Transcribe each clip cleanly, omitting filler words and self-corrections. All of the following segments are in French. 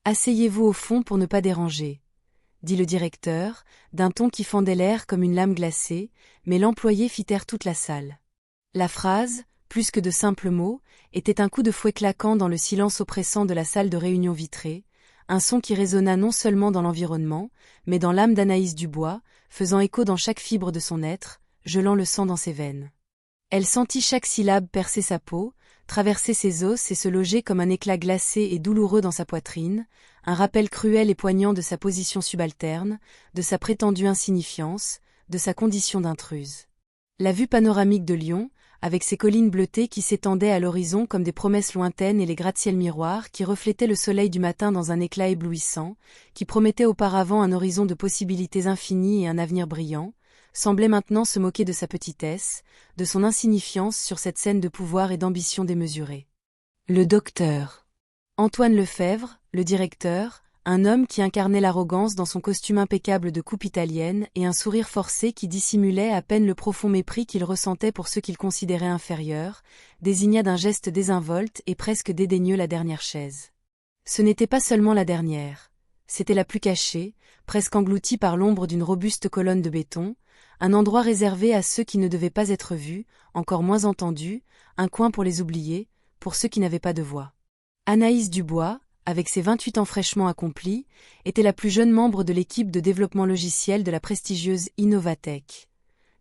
Asseyez-vous au fond pour ne pas déranger, dit le directeur, d'un ton qui fendait l'air comme une lame glacée, mais l'employé fit taire toute la salle. La phrase, plus que de simples mots, était un coup de fouet claquant dans le silence oppressant de la salle de réunion vitrée, un son qui résonna non seulement dans l'environnement, mais dans l'âme d'Anaïs Dubois, faisant écho dans chaque fibre de son être, gelant le sang dans ses veines. Elle sentit chaque syllabe percer sa peau, traverser ses os et se loger comme un éclat glacé et douloureux dans sa poitrine, un rappel cruel et poignant de sa position subalterne, de sa prétendue insignifiance, de sa condition d'intruse. La vue panoramique de Lyon, avec ses collines bleutées qui s'étendaient à l'horizon comme des promesses lointaines et les gratte-ciels miroirs qui reflétaient le soleil du matin dans un éclat éblouissant, qui promettait auparavant un horizon de possibilités infinies et un avenir brillant, semblait maintenant se moquer de sa petitesse, de son insignifiance sur cette scène de pouvoir et d'ambition démesurée. Le docteur Antoine Lefebvre, le directeur, un homme qui incarnait l'arrogance dans son costume impeccable de coupe italienne et un sourire forcé qui dissimulait à peine le profond mépris qu'il ressentait pour ceux qu'il considérait inférieurs, désigna d'un geste désinvolte et presque dédaigneux la dernière chaise. Ce n'était pas seulement la dernière, c'était la plus cachée, presque engloutie par l'ombre d'une robuste colonne de béton, un endroit réservé à ceux qui ne devaient pas être vus, encore moins entendus, un coin pour les oubliés, pour ceux qui n'avaient pas de voix. Anaïs Dubois, avec ses 28 ans fraîchement accomplis, était la plus jeune membre de l'équipe de développement logiciel de la prestigieuse Innovatech.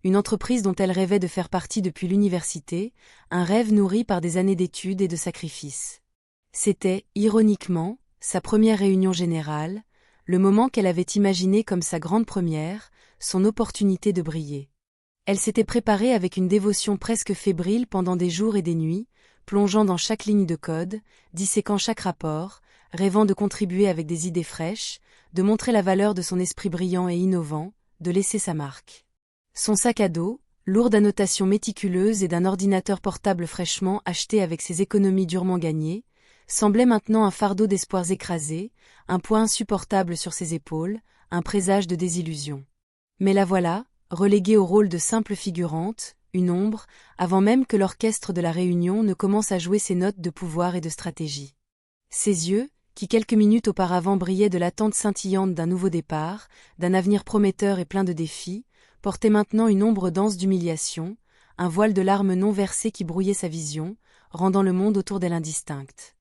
Une entreprise dont elle rêvait de faire partie depuis l'université, un rêve nourri par des années d'études et de sacrifices. C'était, ironiquement, sa première réunion générale, le moment qu'elle avait imaginé comme sa grande première, son opportunité de briller. Elle s'était préparée avec une dévotion presque fébrile pendant des jours et des nuits, plongeant dans chaque ligne de code, disséquant chaque rapport, rêvant de contribuer avec des idées fraîches, de montrer la valeur de son esprit brillant et innovant, de laisser sa marque. Son sac à dos, lourd d'annotations méticuleuses et d'un ordinateur portable fraîchement acheté avec ses économies durement gagnées, semblait maintenant un fardeau d'espoirs écrasés, un poids insupportable sur ses épaules, un présage de désillusion. Mais la voilà, reléguée au rôle de simple figurante, une ombre, avant même que l'orchestre de la réunion ne commence à jouer ses notes de pouvoir et de stratégie. Ses yeux, qui quelques minutes auparavant brillaient de l'attente scintillante d'un nouveau départ, d'un avenir prometteur et plein de défis, portaient maintenant une ombre dense d'humiliation, un voile de larmes non versées qui brouillait sa vision, rendant le monde autour d'elle indistinct.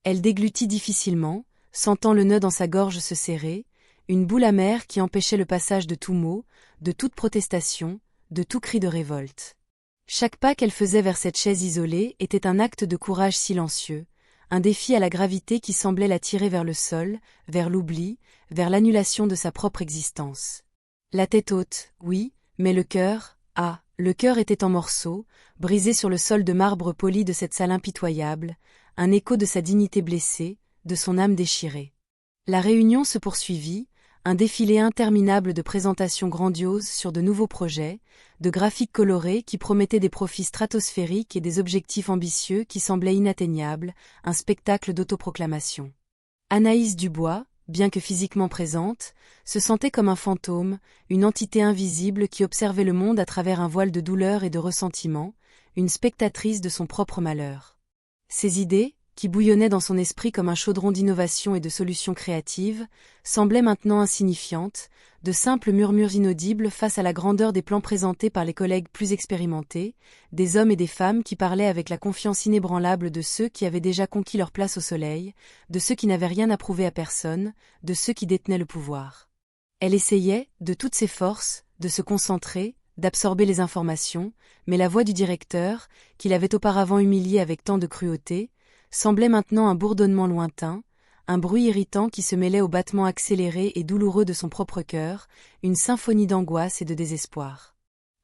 Elle déglutit difficilement, sentant le nœud dans sa gorge se serrer, une boule amère qui empêchait le passage de tout mot, de toute protestation, de tout cri de révolte. Chaque pas qu'elle faisait vers cette chaise isolée était un acte de courage silencieux, un défi à la gravité qui semblait la tirer vers le sol, vers l'oubli, vers l'annulation de sa propre existence. La tête haute, oui, mais le cœur, le cœur était en morceaux, brisé sur le sol de marbre poli de cette salle impitoyable, un écho de sa dignité blessée, de son âme déchirée. La réunion se poursuivit, un défilé interminable de présentations grandioses sur de nouveaux projets, de graphiques colorés qui promettaient des profits stratosphériques et des objectifs ambitieux qui semblaient inatteignables, un spectacle d'autoproclamation. Anaïs Dubois, bien que physiquement présente, se sentait comme un fantôme, une entité invisible qui observait le monde à travers un voile de douleur et de ressentiment, une spectatrice de son propre malheur. Ses idées, qui bouillonnait dans son esprit comme un chaudron d'innovation et de solutions créatives, semblait maintenant insignifiante, de simples murmures inaudibles face à la grandeur des plans présentés par les collègues plus expérimentés, des hommes et des femmes qui parlaient avec la confiance inébranlable de ceux qui avaient déjà conquis leur place au soleil, de ceux qui n'avaient rien à prouver à personne, de ceux qui détenaient le pouvoir. Elle essayait, de toutes ses forces, de se concentrer, d'absorber les informations, mais la voix du directeur, qui l'avait auparavant humiliée avec tant de cruauté, semblait maintenant un bourdonnement lointain, un bruit irritant qui se mêlait aux battements accélérés et douloureux de son propre cœur, une symphonie d'angoisse et de désespoir.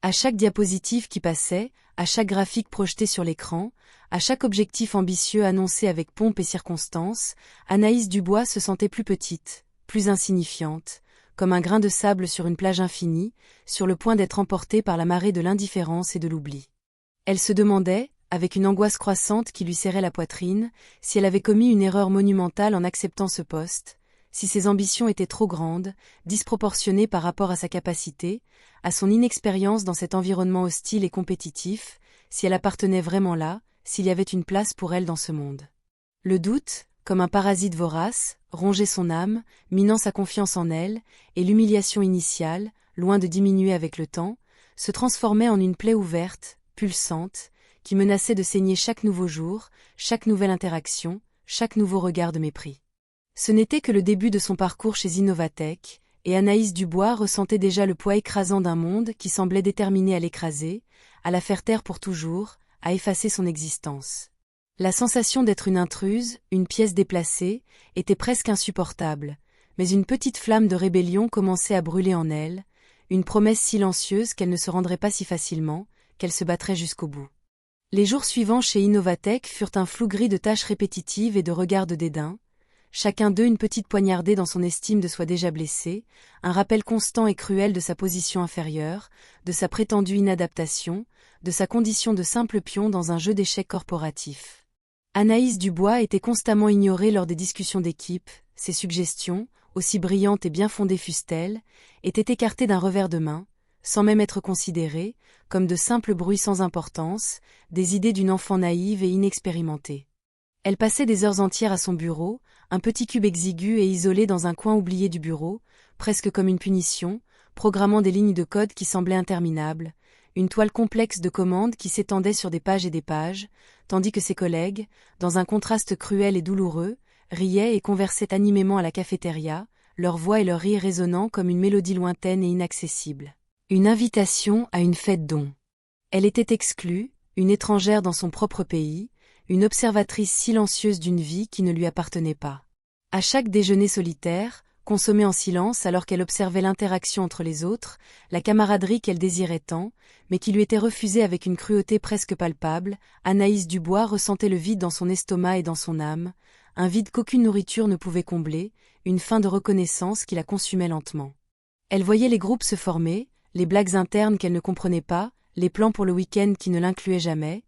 À chaque diapositive qui passait, à chaque graphique projeté sur l'écran, à chaque objectif ambitieux annoncé avec pompe et circonstance, Anaïs Dubois se sentait plus petite, plus insignifiante, comme un grain de sable sur une plage infinie, sur le point d'être emportée par la marée de l'indifférence et de l'oubli. Elle se demandait, avec une angoisse croissante qui lui serrait la poitrine, si elle avait commis une erreur monumentale en acceptant ce poste, si ses ambitions étaient trop grandes, disproportionnées par rapport à sa capacité, à son inexpérience dans cet environnement hostile et compétitif, si elle appartenait vraiment là, s'il y avait une place pour elle dans ce monde. Le doute, comme un parasite vorace, rongeait son âme, minant sa confiance en elle, et l'humiliation initiale, loin de diminuer avec le temps, se transformait en une plaie ouverte, pulsante, qui menaçait de saigner chaque nouveau jour, chaque nouvelle interaction, chaque nouveau regard de mépris. Ce n'était que le début de son parcours chez Innovatech, et Anaïs Dubois ressentait déjà le poids écrasant d'un monde qui semblait déterminé à l'écraser, à la faire taire pour toujours, à effacer son existence. La sensation d'être une intruse, une pièce déplacée, était presque insupportable, mais une petite flamme de rébellion commençait à brûler en elle, une promesse silencieuse qu'elle ne se rendrait pas si facilement, qu'elle se battrait jusqu'au bout. Les jours suivants chez Innovatech furent un flou gris de tâches répétitives et de regards de dédain, chacun d'eux une petite poignardée dans son estime de soi déjà blessée, un rappel constant et cruel de sa position inférieure, de sa prétendue inadaptation, de sa condition de simple pion dans un jeu d'échecs corporatif. Anaïs Dubois était constamment ignorée lors des discussions d'équipe, ses suggestions, aussi brillantes et bien fondées fussent-elles, étaient écartées d'un revers de main, sans même être considérées, comme de simples bruits sans importance, des idées d'une enfant naïve et inexpérimentée. Elle passait des heures entières à son bureau, un petit cube exigu et isolé dans un coin oublié du bureau, presque comme une punition, programmant des lignes de code qui semblaient interminables, une toile complexe de commandes qui s'étendait sur des pages, tandis que ses collègues, dans un contraste cruel et douloureux, riaient et conversaient animément à la cafétéria, leurs voix et leurs rires résonnant comme une mélodie lointaine et inaccessible. Une invitation à une fête don. Elle était exclue, une étrangère dans son propre pays, une observatrice silencieuse d'une vie qui ne lui appartenait pas. À chaque déjeuner solitaire, consommé en silence alors qu'elle observait l'interaction entre les autres, la camaraderie qu'elle désirait tant, mais qui lui était refusée avec une cruauté presque palpable, Anaïs Dubois ressentait le vide dans son estomac et dans son âme, un vide qu'aucune nourriture ne pouvait combler, une faim de reconnaissance qui la consumait lentement. Elle voyait les groupes se former, les blagues internes qu'elle ne comprenait pas, les plans pour le week-end qui ne l'incluaient jamais,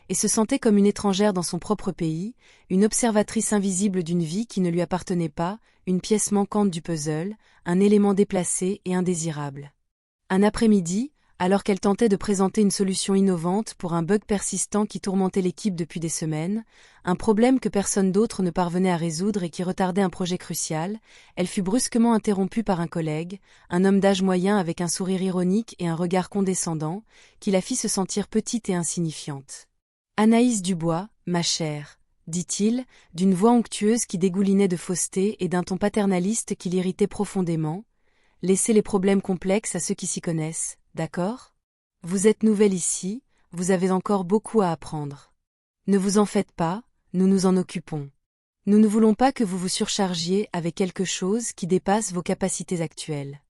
et se sentait comme une étrangère dans son propre pays, une observatrice invisible d'une vie qui ne lui appartenait pas, une pièce manquante du puzzle, un élément déplacé et indésirable. Un après-midi, alors qu'elle tentait de présenter une solution innovante pour un bug persistant qui tourmentait l'équipe depuis des semaines, un problème que personne d'autre ne parvenait à résoudre et qui retardait un projet crucial, elle fut brusquement interrompue par un collègue, un homme d'âge moyen avec un sourire ironique et un regard condescendant, qui la fit se sentir petite et insignifiante. « Anaïs Dubois, ma chère », dit-il, d'une voix onctueuse qui dégoulinait de fausseté et d'un ton paternaliste qui l'irritait profondément, « laissez les problèmes complexes à ceux qui s'y connaissent, d'accord ? Vous êtes nouvelle ici, vous avez encore beaucoup à apprendre. Ne vous en faites pas, nous nous en occupons. Nous ne voulons pas que vous vous surchargiez avec quelque chose qui dépasse vos capacités actuelles. »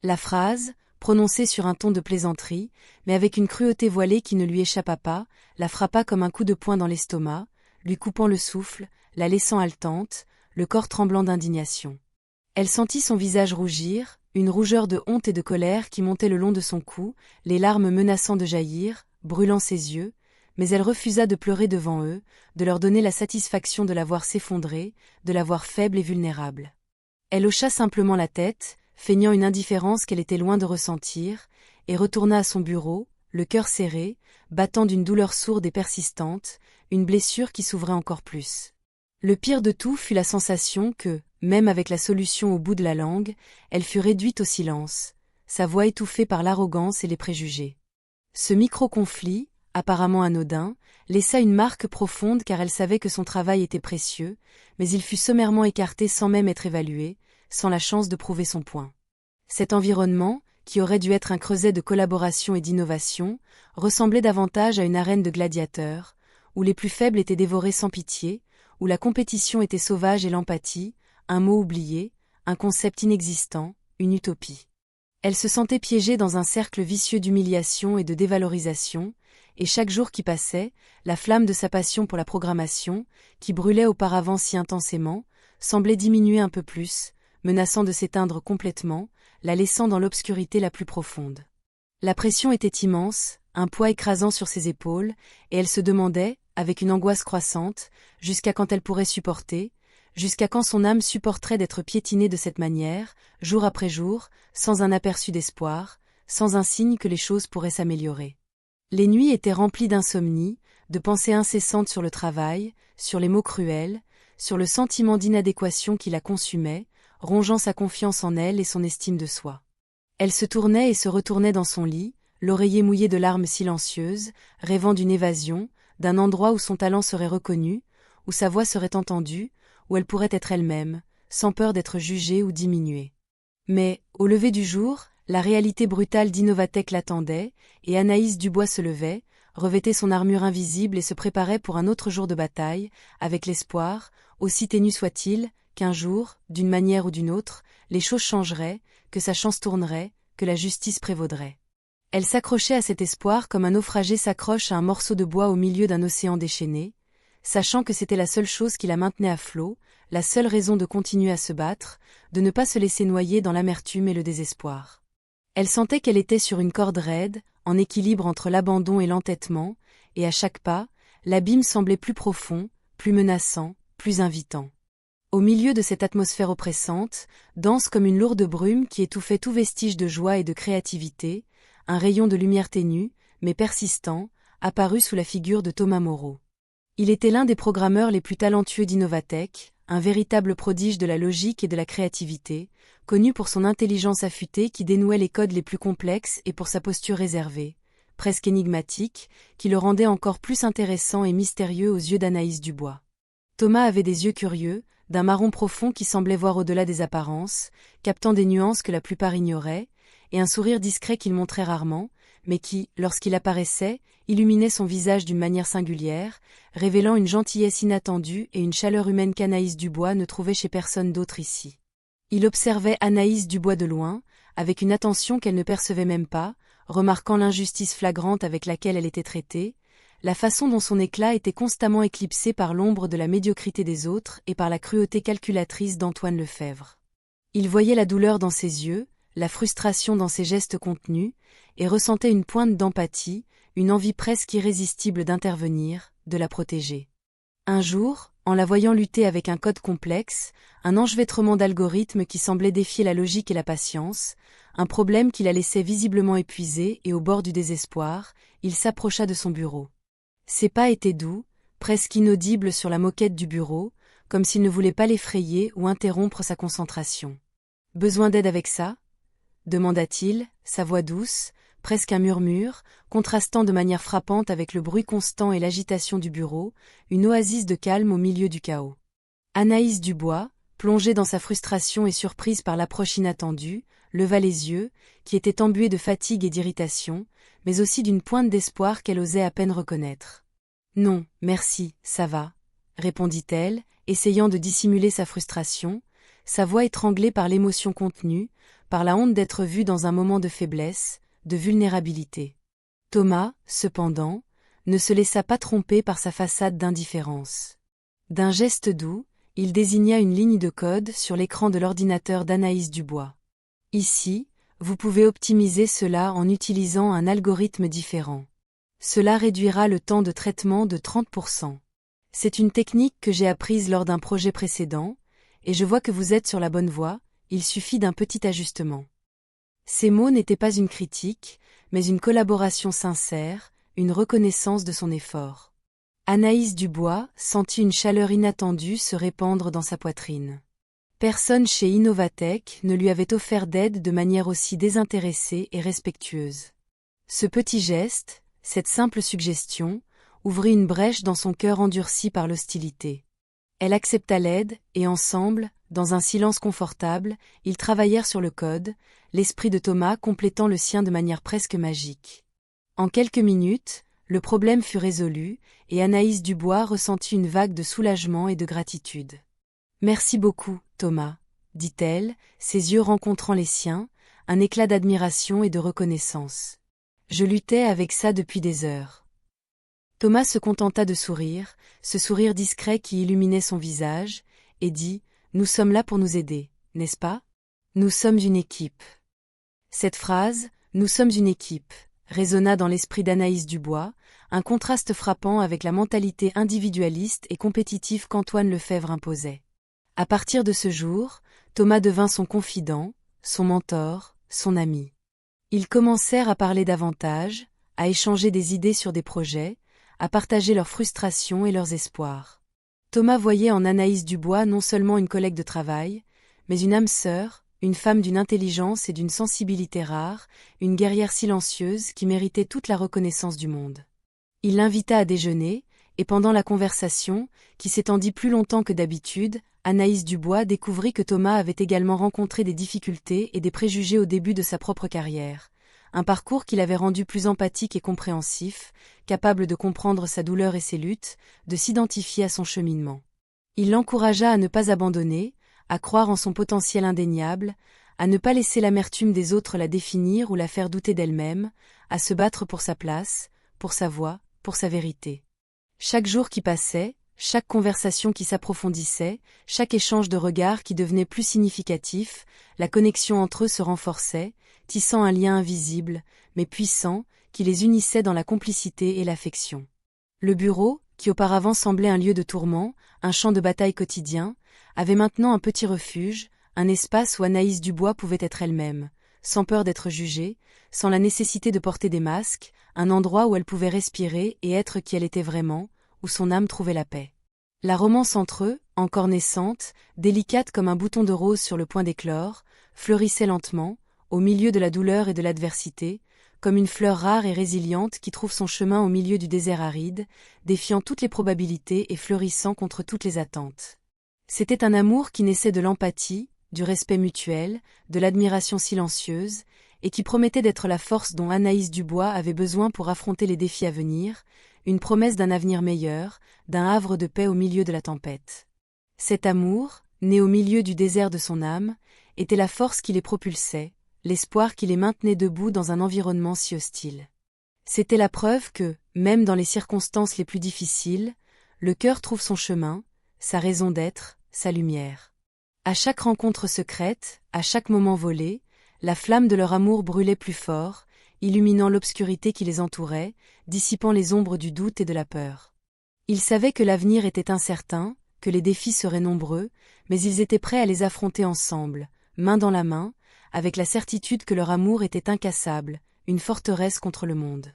La phrase, prononcée sur un ton de plaisanterie, mais avec une cruauté voilée qui ne lui échappa pas, la frappa comme un coup de poing dans l'estomac, lui coupant le souffle, la laissant haletante, le corps tremblant d'indignation. Elle sentit son visage rougir, une rougeur de honte et de colère qui montait le long de son cou, les larmes menaçant de jaillir, brûlant ses yeux, mais elle refusa de pleurer devant eux, de leur donner la satisfaction de la voir s'effondrer, de la voir faible et vulnérable. Elle hocha simplement la tête, feignant une indifférence qu'elle était loin de ressentir, et retourna à son bureau, le cœur serré, battant d'une douleur sourde et persistante, une blessure qui s'ouvrait encore plus. Le pire de tout fut la sensation que, même avec la solution au bout de la langue, elle fut réduite au silence, sa voix étouffée par l'arrogance et les préjugés. Ce micro-conflit, apparemment anodin, laissa une marque profonde car elle savait que son travail était précieux, mais il fut sommairement écarté sans même être évalué, sans la chance de prouver son point. Cet environnement, qui aurait dû être un creuset de collaboration et d'innovation, ressemblait davantage à une arène de gladiateurs, où les plus faibles étaient dévorés sans pitié, où la compétition était sauvage et l'empathie, un mot oublié, un concept inexistant, une utopie. Elle se sentait piégée dans un cercle vicieux d'humiliation et de dévalorisation, et chaque jour qui passait, la flamme de sa passion pour la programmation, qui brûlait auparavant si intensément, semblait diminuer un peu plus, menaçant de s'éteindre complètement, la laissant dans l'obscurité la plus profonde. La pression était immense, un poids écrasant sur ses épaules, et elle se demandait, avec une angoisse croissante, jusqu'à quand elle pourrait supporter, jusqu'à quand son âme supporterait d'être piétinée de cette manière, jour après jour, sans un aperçu d'espoir, sans un signe que les choses pourraient s'améliorer. Les nuits étaient remplies d'insomnie, de pensées incessantes sur le travail, sur les mots cruels, sur le sentiment d'inadéquation qui la consumait, rongeant sa confiance en elle et son estime de soi. Elle se tournait et se retournait dans son lit, l'oreiller mouillé de larmes silencieuses, rêvant d'une évasion, d'un endroit où son talent serait reconnu, où sa voix serait entendue, où elle pourrait être elle-même, sans peur d'être jugée ou diminuée. Mais, au lever du jour, la réalité brutale d'Innovatech l'attendait, et Anaïs Dubois se levait, revêtait son armure invisible et se préparait pour un autre jour de bataille, avec l'espoir, aussi ténu soit-il, qu'un jour, d'une manière ou d'une autre, les choses changeraient, que sa chance tournerait, que la justice prévaudrait. Elle s'accrochait à cet espoir comme un naufragé s'accroche à un morceau de bois au milieu d'un océan déchaîné, sachant que c'était la seule chose qui la maintenait à flot, la seule raison de continuer à se battre, de ne pas se laisser noyer dans l'amertume et le désespoir. Elle sentait qu'elle était sur une corde raide, en équilibre entre l'abandon et l'entêtement, et à chaque pas, l'abîme semblait plus profond, plus menaçant, plus invitant. Au milieu de cette atmosphère oppressante, dense comme une lourde brume qui étouffait tout vestige de joie et de créativité, un rayon de lumière ténue, mais persistant, apparut sous la figure de Thomas Moreau. Il était l'un des programmeurs les plus talentueux d'Innovatech, un véritable prodige de la logique et de la créativité, connu pour son intelligence affûtée qui dénouait les codes les plus complexes et pour sa posture réservée, presque énigmatique, qui le rendait encore plus intéressant et mystérieux aux yeux d'Anaïs Dubois. Thomas avait des yeux curieux, d'un marron profond qui semblait voir au-delà des apparences, captant des nuances que la plupart ignoraient, et un sourire discret qu'il montrait rarement, mais qui, lorsqu'il apparaissait, illuminait son visage d'une manière singulière, révélant une gentillesse inattendue et une chaleur humaine qu'Anaïs Dubois ne trouvait chez personne d'autre ici. Il observait Anaïs Dubois de loin, avec une attention qu'elle ne percevait même pas, remarquant l'injustice flagrante avec laquelle elle était traitée, la façon dont son éclat était constamment éclipsé par l'ombre de la médiocrité des autres et par la cruauté calculatrice d'Antoine Lefebvre. Il voyait la douleur dans ses yeux, la frustration dans ses gestes contenus, et ressentait une pointe d'empathie, une envie presque irrésistible d'intervenir, de la protéger. Un jour, en la voyant lutter avec un code complexe, un enchevêtrement d'algorithmes qui semblait défier la logique et la patience, un problème qui la laissait visiblement épuisée et au bord du désespoir, il s'approcha de son bureau. Ses pas étaient doux, presque inaudibles sur la moquette du bureau, comme s'il ne voulait pas l'effrayer ou interrompre sa concentration. « Besoin d'aide avec ça ?» demanda-t-il, sa voix douce, presque un murmure, contrastant de manière frappante avec le bruit constant et l'agitation du bureau, une oasis de calme au milieu du chaos. Anaïs Dubois, plongée dans sa frustration et surprise par l'approche inattendue, leva les yeux, qui étaient embués de fatigue et d'irritation, mais aussi d'une pointe d'espoir qu'elle osait à peine reconnaître. « Non, merci, ça va », répondit-elle, essayant de dissimuler sa frustration, sa voix étranglée par l'émotion contenue, par la honte d'être vue dans un moment de faiblesse, de vulnérabilité. Thomas, cependant, ne se laissa pas tromper par sa façade d'indifférence. D'un geste doux, il désigna une ligne de code sur l'écran de l'ordinateur d'Anaïs Dubois. Ici, vous pouvez optimiser cela en utilisant un algorithme différent. Cela réduira le temps de traitement de 30%. C'est une technique que j'ai apprise lors d'un projet précédent, et je vois que vous êtes sur la bonne voie, il suffit d'un petit ajustement. Ces mots n'étaient pas une critique, mais une collaboration sincère, une reconnaissance de son effort. Anaïs Dubois sentit une chaleur inattendue se répandre dans sa poitrine. Personne chez Innovatech ne lui avait offert d'aide de manière aussi désintéressée et respectueuse. Ce petit geste, cette simple suggestion, ouvrit une brèche dans son cœur endurci par l'hostilité. Elle accepta l'aide, et ensemble, dans un silence confortable, ils travaillèrent sur le code, l'esprit de Thomas complétant le sien de manière presque magique. En quelques minutes, le problème fut résolu, et Anaïs Dubois ressentit une vague de soulagement et de gratitude. « Merci beaucoup, Thomas », dit-elle, ses yeux rencontrant les siens, un éclat d'admiration et de reconnaissance. « Je luttais avec ça depuis des heures. » Thomas se contenta de sourire, ce sourire discret qui illuminait son visage, et dit « Nous sommes là pour nous aider, n'est-ce pas ? Nous sommes une équipe. » Cette phrase « Nous sommes une équipe » résonna dans l'esprit d'Anaïs Dubois, un contraste frappant avec la mentalité individualiste et compétitive qu'Antoine Lefebvre imposait. À partir de ce jour, Thomas devint son confident, son mentor, son ami. Ils commencèrent à parler davantage, à échanger des idées sur des projets, à partager leurs frustrations et leurs espoirs. Thomas voyait en Anaïs Dubois non seulement une collègue de travail, mais une âme sœur, une femme d'une intelligence et d'une sensibilité rares, une guerrière silencieuse qui méritait toute la reconnaissance du monde. Il l'invita à déjeuner, et pendant la conversation, qui s'étendit plus longtemps que d'habitude, Anaïs Dubois découvrit que Thomas avait également rencontré des difficultés et des préjugés au début de sa propre carrière, un parcours qui l'avait rendu plus empathique et compréhensif, capable de comprendre sa douleur et ses luttes, de s'identifier à son cheminement. Il l'encouragea à ne pas abandonner, à croire en son potentiel indéniable, à ne pas laisser l'amertume des autres la définir ou la faire douter d'elle-même, à se battre pour sa place, pour sa voix, pour sa vérité. Chaque jour qui passait, chaque conversation qui s'approfondissait, chaque échange de regards qui devenait plus significatif, la connexion entre eux se renforçait, tissant un lien invisible, mais puissant, qui les unissait dans la complicité et l'affection. Le bureau, qui auparavant semblait un lieu de tourment, un champ de bataille quotidien, avait maintenant un petit refuge, un espace où Anaïs Dubois pouvait être elle-même, sans peur d'être jugée, sans la nécessité de porter des masques, un endroit où elle pouvait respirer et être qui elle était vraiment, où son âme trouvait la paix. La romance entre eux, encore naissante, délicate comme un bouton de rose sur le point d'éclore, fleurissait lentement, au milieu de la douleur et de l'adversité, comme une fleur rare et résiliente qui trouve son chemin au milieu du désert aride, défiant toutes les probabilités et fleurissant contre toutes les attentes. C'était un amour qui naissait de l'empathie, du respect mutuel, de l'admiration silencieuse, et qui promettait d'être la force dont Anaïs Dubois avait besoin pour affronter les défis à venir, une promesse d'un avenir meilleur, d'un havre de paix au milieu de la tempête. Cet amour, né au milieu du désert de son âme, était la force qui les propulsait, l'espoir qui les maintenait debout dans un environnement si hostile. C'était la preuve que, même dans les circonstances les plus difficiles, le cœur trouve son chemin, sa raison d'être, sa lumière. À chaque rencontre secrète, à chaque moment volé, la flamme de leur amour brûlait plus fort, illuminant l'obscurité qui les entourait, dissipant les ombres du doute et de la peur. Ils savaient que l'avenir était incertain, que les défis seraient nombreux, mais ils étaient prêts à les affronter ensemble, main dans la main, avec la certitude que leur amour était incassable, une forteresse contre le monde.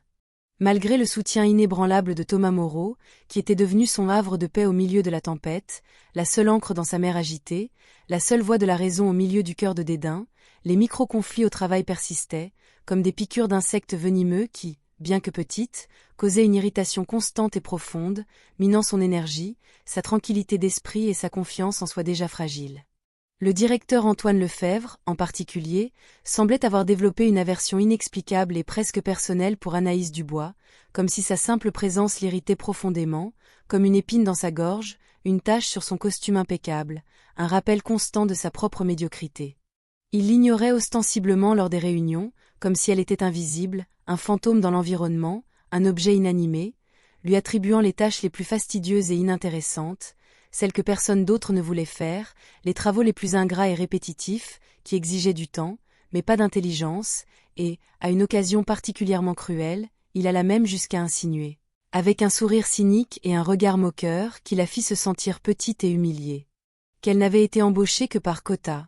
Malgré le soutien inébranlable de Thomas Moreau, qui était devenu son havre de paix au milieu de la tempête, la seule encre dans sa mer agitée, la seule voix de la raison au milieu du cœur de dédain, les micro-conflits au travail persistaient, comme des piqûres d'insectes venimeux qui, bien que petites, causaient une irritation constante et profonde, minant son énergie, sa tranquillité d'esprit et sa confiance en soi déjà fragile. Le directeur Antoine Lefebvre, en particulier, semblait avoir développé une aversion inexplicable et presque personnelle pour Anaïs Dubois, comme si sa simple présence l'irritait profondément, comme une épine dans sa gorge, une tache sur son costume impeccable, un rappel constant de sa propre médiocrité. Il l'ignorait ostensiblement lors des réunions, comme si elle était invisible, un fantôme dans l'environnement, un objet inanimé, lui attribuant les tâches les plus fastidieuses et inintéressantes, celles que personne d'autre ne voulait faire, les travaux les plus ingrats et répétitifs, qui exigeaient du temps, mais pas d'intelligence, et, à une occasion particulièrement cruelle, il alla même jusqu'à insinuer, avec un sourire cynique et un regard moqueur qui la fit se sentir petite et humiliée, qu'elle n'avait été embauchée que par quota.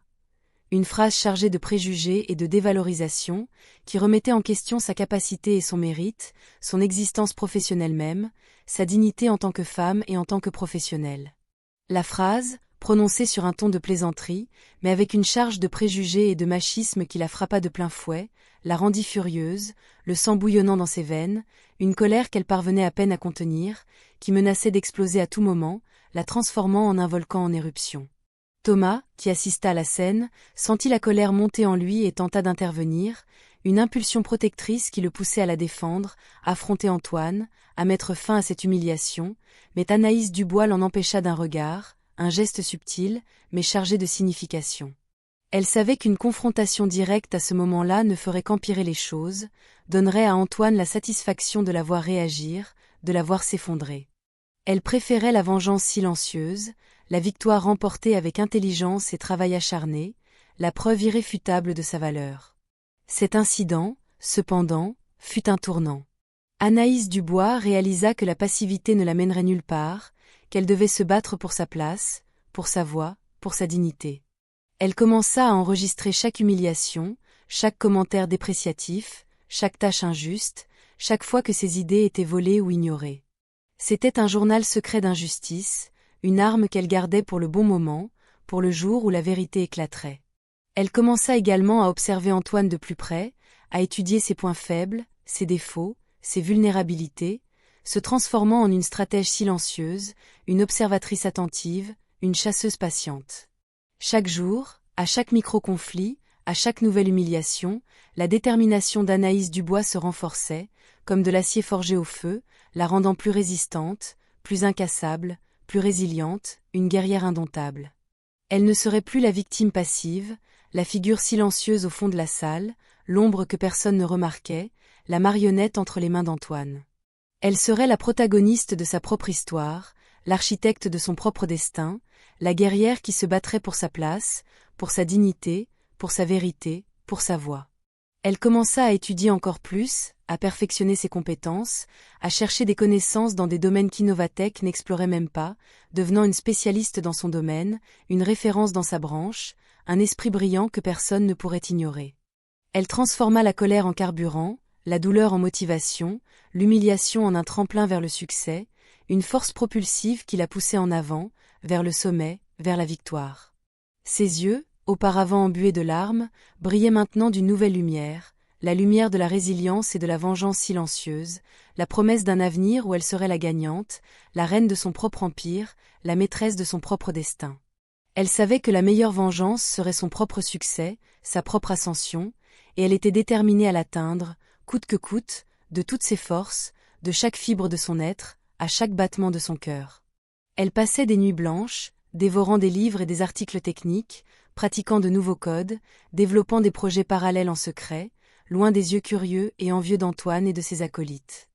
Une phrase chargée de préjugés et de dévalorisation, qui remettait en question sa capacité et son mérite, son existence professionnelle même, sa dignité en tant que femme et en tant que professionnelle. La phrase, prononcée sur un ton de plaisanterie, mais avec une charge de préjugés et de machisme qui la frappa de plein fouet, la rendit furieuse, le sang bouillonnant dans ses veines, une colère qu'elle parvenait à peine à contenir, qui menaçait d'exploser à tout moment, la transformant en un volcan en éruption. Thomas, qui assista à la scène, sentit la colère monter en lui et tenta d'intervenir, une impulsion protectrice qui le poussait à la défendre, à affronter Antoine, à mettre fin à cette humiliation, mais Anaïs Dubois l'en empêcha d'un regard, un geste subtil, mais chargé de signification. Elle savait qu'une confrontation directe à ce moment-là ne ferait qu'empirer les choses, donnerait à Antoine la satisfaction de la voir réagir, de la voir s'effondrer. Elle préférait la vengeance silencieuse, la victoire remportée avec intelligence et travail acharné, la preuve irréfutable de sa valeur. Cet incident, cependant, fut un tournant. Anaïs Dubois réalisa que la passivité ne la mènerait nulle part, qu'elle devait se battre pour sa place, pour sa voix, pour sa dignité. Elle commença à enregistrer chaque humiliation, chaque commentaire dépréciatif, chaque tâche injuste, chaque fois que ses idées étaient volées ou ignorées. C'était un journal secret d'injustice, une arme qu'elle gardait pour le bon moment, pour le jour où la vérité éclaterait. Elle commença également à observer Antoine de plus près, à étudier ses points faibles, ses défauts, ses vulnérabilités, se transformant en une stratège silencieuse, une observatrice attentive, une chasseuse patiente. Chaque jour, à chaque micro-conflit, à chaque nouvelle humiliation, la détermination d'Anaïs Dubois se renforçait, comme de l'acier forgé au feu, la rendant plus résistante, plus incassable, plus résiliente, une guerrière indomptable. Elle ne serait plus la victime passive, la figure silencieuse au fond de la salle, l'ombre que personne ne remarquait, la marionnette entre les mains d'Antoine. Elle serait la protagoniste de sa propre histoire, l'architecte de son propre destin, la guerrière qui se battrait pour sa place, pour sa dignité, pour sa vérité, pour sa voix. Elle commença à étudier encore plus, à perfectionner ses compétences, à chercher des connaissances dans des domaines qu'Innovatech n'explorait même pas, devenant une spécialiste dans son domaine, une référence dans sa branche, un esprit brillant que personne ne pourrait ignorer. Elle transforma la colère en carburant, la douleur en motivation, l'humiliation en un tremplin vers le succès, une force propulsive qui la poussait en avant, vers le sommet, vers la victoire. Ses yeux, auparavant embués de larmes, brillaient maintenant d'une nouvelle lumière, la lumière de la résilience et de la vengeance silencieuse, la promesse d'un avenir où elle serait la gagnante, la reine de son propre empire, la maîtresse de son propre destin. Elle savait que la meilleure vengeance serait son propre succès, sa propre ascension, et elle était déterminée à l'atteindre, coûte que coûte, de toutes ses forces, de chaque fibre de son être, à chaque battement de son cœur. Elle passait des nuits blanches, dévorant des livres et des articles techniques, pratiquant de nouveaux codes, développant des projets parallèles en secret, loin des yeux curieux et envieux d'Antoine et de ses acolytes.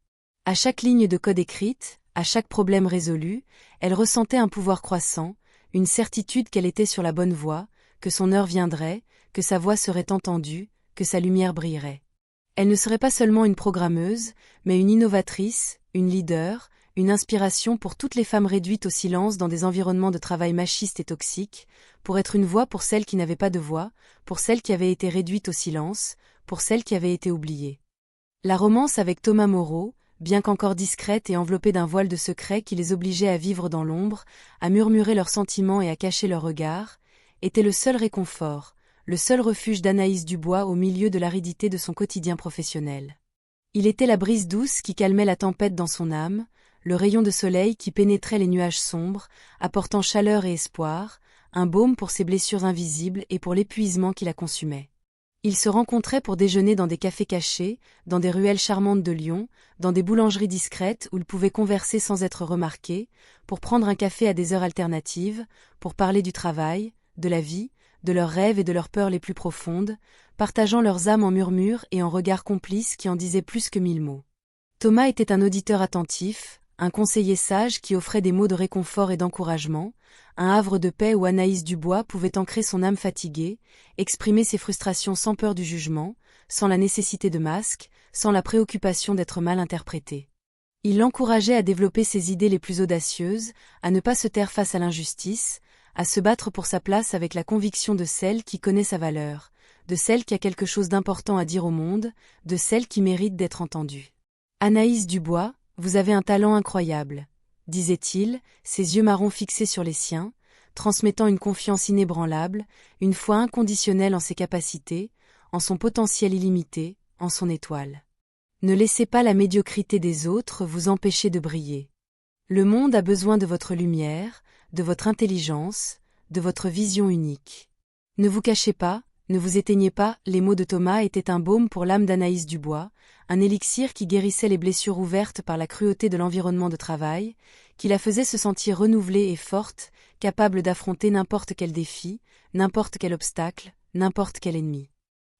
À chaque ligne de code écrite, à chaque problème résolu, elle ressentait un pouvoir croissant, une certitude qu'elle était sur la bonne voie, que son heure viendrait, que sa voix serait entendue, que sa lumière brillerait. Elle ne serait pas seulement une programmeuse, mais une innovatrice, une leader, une inspiration pour toutes les femmes réduites au silence dans des environnements de travail machistes et toxiques, pour être une voix pour celles qui n'avaient pas de voix, pour celles qui avaient été réduites au silence, pour celles qui avaient été oubliées. La romance avec Thomas Moreau, bien qu'encore discrète et enveloppée d'un voile de secret qui les obligeait à vivre dans l'ombre, à murmurer leurs sentiments et à cacher leurs regards, était le seul réconfort, le seul refuge d'Anaïs Dubois au milieu de l'aridité de son quotidien professionnel. Il était la brise douce qui calmait la tempête dans son âme, le rayon de soleil qui pénétrait les nuages sombres, apportant chaleur et espoir, un baume pour ses blessures invisibles et pour l'épuisement qui la consumait. Ils se rencontraient pour déjeuner dans des cafés cachés, dans des ruelles charmantes de Lyon, dans des boulangeries discrètes où ils pouvaient converser sans être remarqués, pour prendre un café à des heures alternatives, pour parler du travail, de la vie, de leurs rêves et de leurs peurs les plus profondes, partageant leurs âmes en murmures et en regards complices qui en disaient plus que 1000 mots. Thomas était un auditeur attentif, un conseiller sage qui offrait des mots de réconfort et d'encouragement, un havre de paix où Anaïs Dubois pouvait ancrer son âme fatiguée, exprimer ses frustrations sans peur du jugement, sans la nécessité de masques, sans la préoccupation d'être mal interprétée. Il l'encourageait à développer ses idées les plus audacieuses, à ne pas se taire face à l'injustice, à se battre pour sa place avec la conviction de celle qui connaît sa valeur, de celle qui a quelque chose d'important à dire au monde, de celle qui mérite d'être entendue. Anaïs Dubois, vous avez un talent incroyable, disait-il, ses yeux marrons fixés sur les siens, transmettant une confiance inébranlable, une foi inconditionnelle en ses capacités, en son potentiel illimité, en son étoile. Ne laissez pas la médiocrité des autres vous empêcher de briller. Le monde a besoin de votre lumière, de votre intelligence, de votre vision unique. Ne vous cachez pas, ne vous éteignez pas, les mots de Thomas étaient un baume pour l'âme d'Anaïs Dubois, un élixir qui guérissait les blessures ouvertes par la cruauté de l'environnement de travail, qui la faisait se sentir renouvelée et forte, capable d'affronter n'importe quel défi, n'importe quel obstacle, n'importe quel ennemi.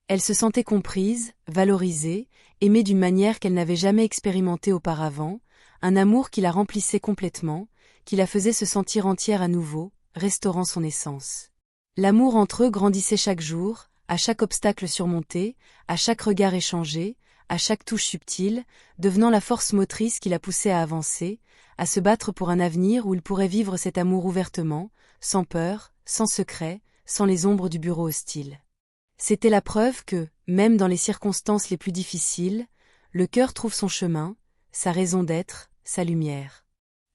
Elle se sentait comprise, valorisée, aimée d'une manière qu'elle n'avait jamais expérimentée auparavant, un amour qui la remplissait complètement, qui la faisait se sentir entière à nouveau, restaurant son essence. L'amour entre eux grandissait chaque jour, à chaque obstacle surmonté, à chaque regard échangé, à chaque touche subtile, devenant la force motrice qui la poussait à avancer, à se battre pour un avenir où il pourrait vivre cet amour ouvertement, sans peur, sans secret, sans les ombres du bureau hostile. C'était la preuve que, même dans les circonstances les plus difficiles, le cœur trouve son chemin, sa raison d'être, sa lumière.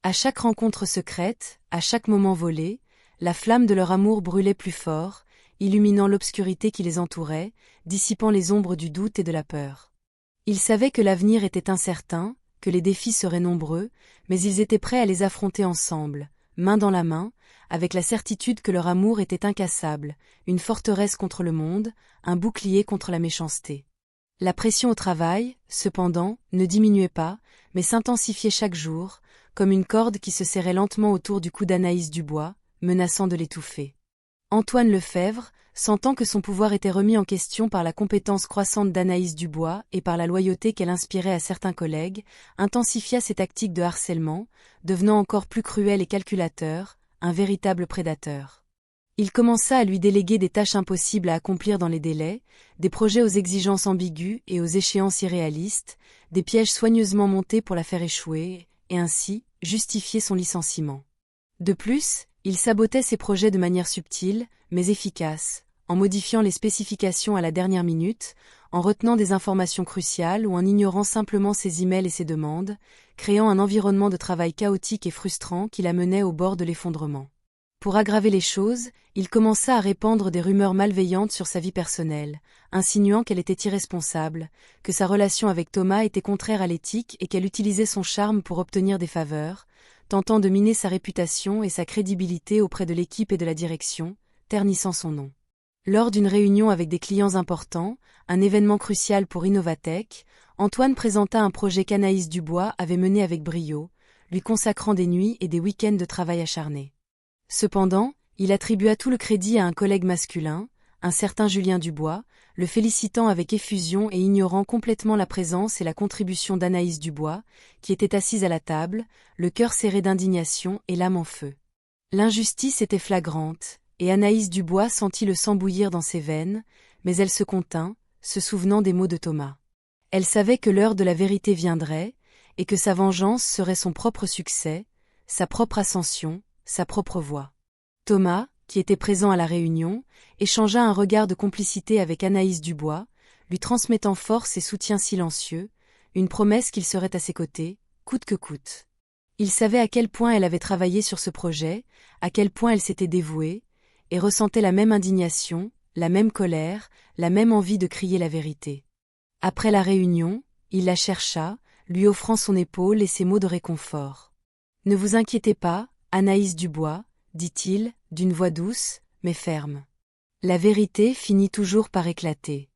À chaque rencontre secrète, à chaque moment volé, la flamme de leur amour brûlait plus fort, illuminant l'obscurité qui les entourait, dissipant les ombres du doute et de la peur. Ils savaient que l'avenir était incertain, que les défis seraient nombreux, mais ils étaient prêts à les affronter ensemble, main dans la main, avec la certitude que leur amour était incassable, une forteresse contre le monde, un bouclier contre la méchanceté. La pression au travail, cependant, ne diminuait pas, mais s'intensifiait chaque jour, comme une corde qui se serrait lentement autour du cou d'Anaïs Dubois, menaçant de l'étouffer. Antoine Lefèvre, sentant que son pouvoir était remis en question par la compétence croissante d'Anaïs Dubois et par la loyauté qu'elle inspirait à certains collègues, intensifia ses tactiques de harcèlement, devenant encore plus cruel et calculateur, un véritable prédateur. Il commença à lui déléguer des tâches impossibles à accomplir dans les délais, des projets aux exigences ambiguës et aux échéances irréalistes, des pièges soigneusement montés pour la faire échouer, et ainsi, justifier son licenciement. De plus, il sabotait ses projets de manière subtile, mais efficace, en modifiant les spécifications à la dernière minute, en retenant des informations cruciales ou en ignorant simplement ses emails et ses demandes, créant un environnement de travail chaotique et frustrant qui la menait au bord de l'effondrement. Pour aggraver les choses, il commença à répandre des rumeurs malveillantes sur sa vie personnelle, insinuant qu'elle était irresponsable, que sa relation avec Thomas était contraire à l'éthique et qu'elle utilisait son charme pour obtenir des faveurs, tentant de miner sa réputation et sa crédibilité auprès de l'équipe et de la direction, ternissant son nom. Lors d'une réunion avec des clients importants, un événement crucial pour Innovatech, Antoine présenta un projet qu'Anaïs Dubois avait mené avec brio, lui consacrant des nuits et des week-ends de travail acharné. Cependant, il attribua tout le crédit à un collègue masculin, un certain Julien Dubois, le félicitant avec effusion et ignorant complètement la présence et la contribution d'Anaïs Dubois, qui était assise à la table, le cœur serré d'indignation et l'âme en feu. L'injustice était flagrante, et Anaïs Dubois sentit le sang bouillir dans ses veines, mais elle se contint, se souvenant des mots de Thomas. Elle savait que l'heure de la vérité viendrait, et que sa vengeance serait son propre succès, sa propre ascension, sa propre voix. Thomas, qui était présent à la réunion, échangea un regard de complicité avec Anaïs Dubois, lui transmettant force et soutien silencieux, une promesse qu'il serait à ses côtés, coûte que coûte. Il savait à quel point elle avait travaillé sur ce projet, à quel point elle s'était dévouée, et ressentait la même indignation, la même colère, la même envie de crier la vérité. Après la réunion, il la chercha, lui offrant son épaule et ses mots de réconfort. « Ne vous inquiétez pas, Anaïs Dubois, dit-il, d'une voix douce, mais ferme. La vérité finit toujours par éclater.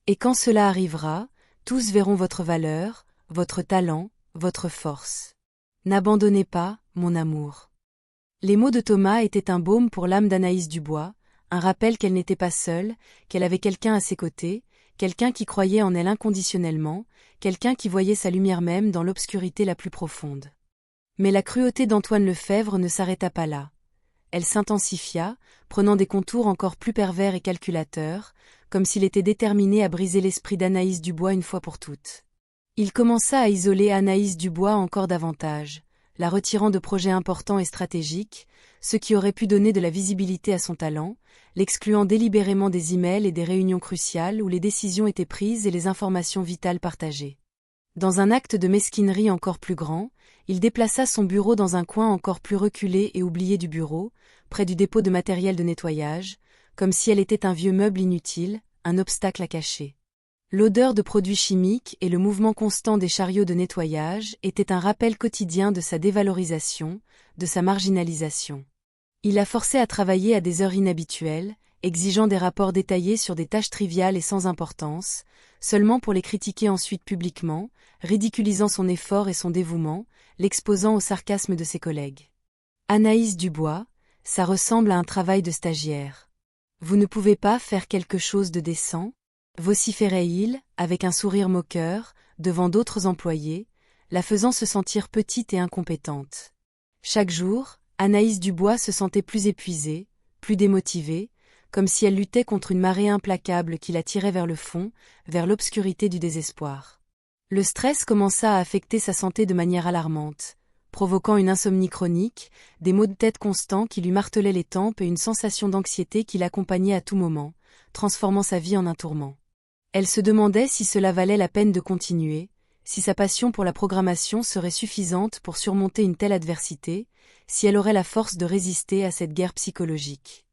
Et quand cela arrivera, tous verront votre valeur, votre talent, votre force. N'abandonnez pas, mon amour. » Les mots de Thomas étaient un baume pour l'âme d'Anaïs Dubois, un rappel qu'elle n'était pas seule, qu'elle avait quelqu'un à ses côtés, quelqu'un qui croyait en elle inconditionnellement, quelqu'un qui voyait sa lumière même dans l'obscurité la plus profonde. Mais la cruauté d'Antoine Lefèvre ne s'arrêta pas là. Elle s'intensifia, prenant des contours encore plus pervers et calculateurs, comme s'il était déterminé à briser l'esprit d'Anaïs Dubois une fois pour toutes. Il commença à isoler Anaïs Dubois encore davantage, la retirant de projets importants et stratégiques, ce qui aurait pu donner de la visibilité à son talent, l'excluant délibérément des emails et des réunions cruciales où les décisions étaient prises et les informations vitales partagées. Dans un acte de mesquinerie encore plus grand, il déplaça son bureau dans un coin encore plus reculé et oublié du bureau, près du dépôt de matériel de nettoyage, comme si elle était un vieux meuble inutile, un obstacle à cacher. L'odeur de produits chimiques et le mouvement constant des chariots de nettoyage étaient un rappel quotidien de sa dévalorisation, de sa marginalisation. Il la forçait à travailler à des heures inhabituelles, exigeant des rapports détaillés sur des tâches triviales et sans importance, seulement pour les critiquer ensuite publiquement, ridiculisant son effort et son dévouement, l'exposant au sarcasme de ses collègues. Anaïs Dubois, ça ressemble à un travail de stagiaire. Vous ne pouvez pas faire quelque chose de décent ? Vociférait-il, avec un sourire moqueur, devant d'autres employés, la faisant se sentir petite et incompétente. Chaque jour, Anaïs Dubois se sentait plus épuisée, plus démotivée, comme si elle luttait contre une marée implacable qui la tirait vers le fond, vers l'obscurité du désespoir. Le stress commença à affecter sa santé de manière alarmante, provoquant une insomnie chronique, des maux de tête constants qui lui martelaient les tempes et une sensation d'anxiété qui l'accompagnait à tout moment, transformant sa vie en un tourment. Elle se demandait si cela valait la peine de continuer, si sa passion pour la programmation serait suffisante pour surmonter une telle adversité, si elle aurait la force de résister à cette guerre psychologique.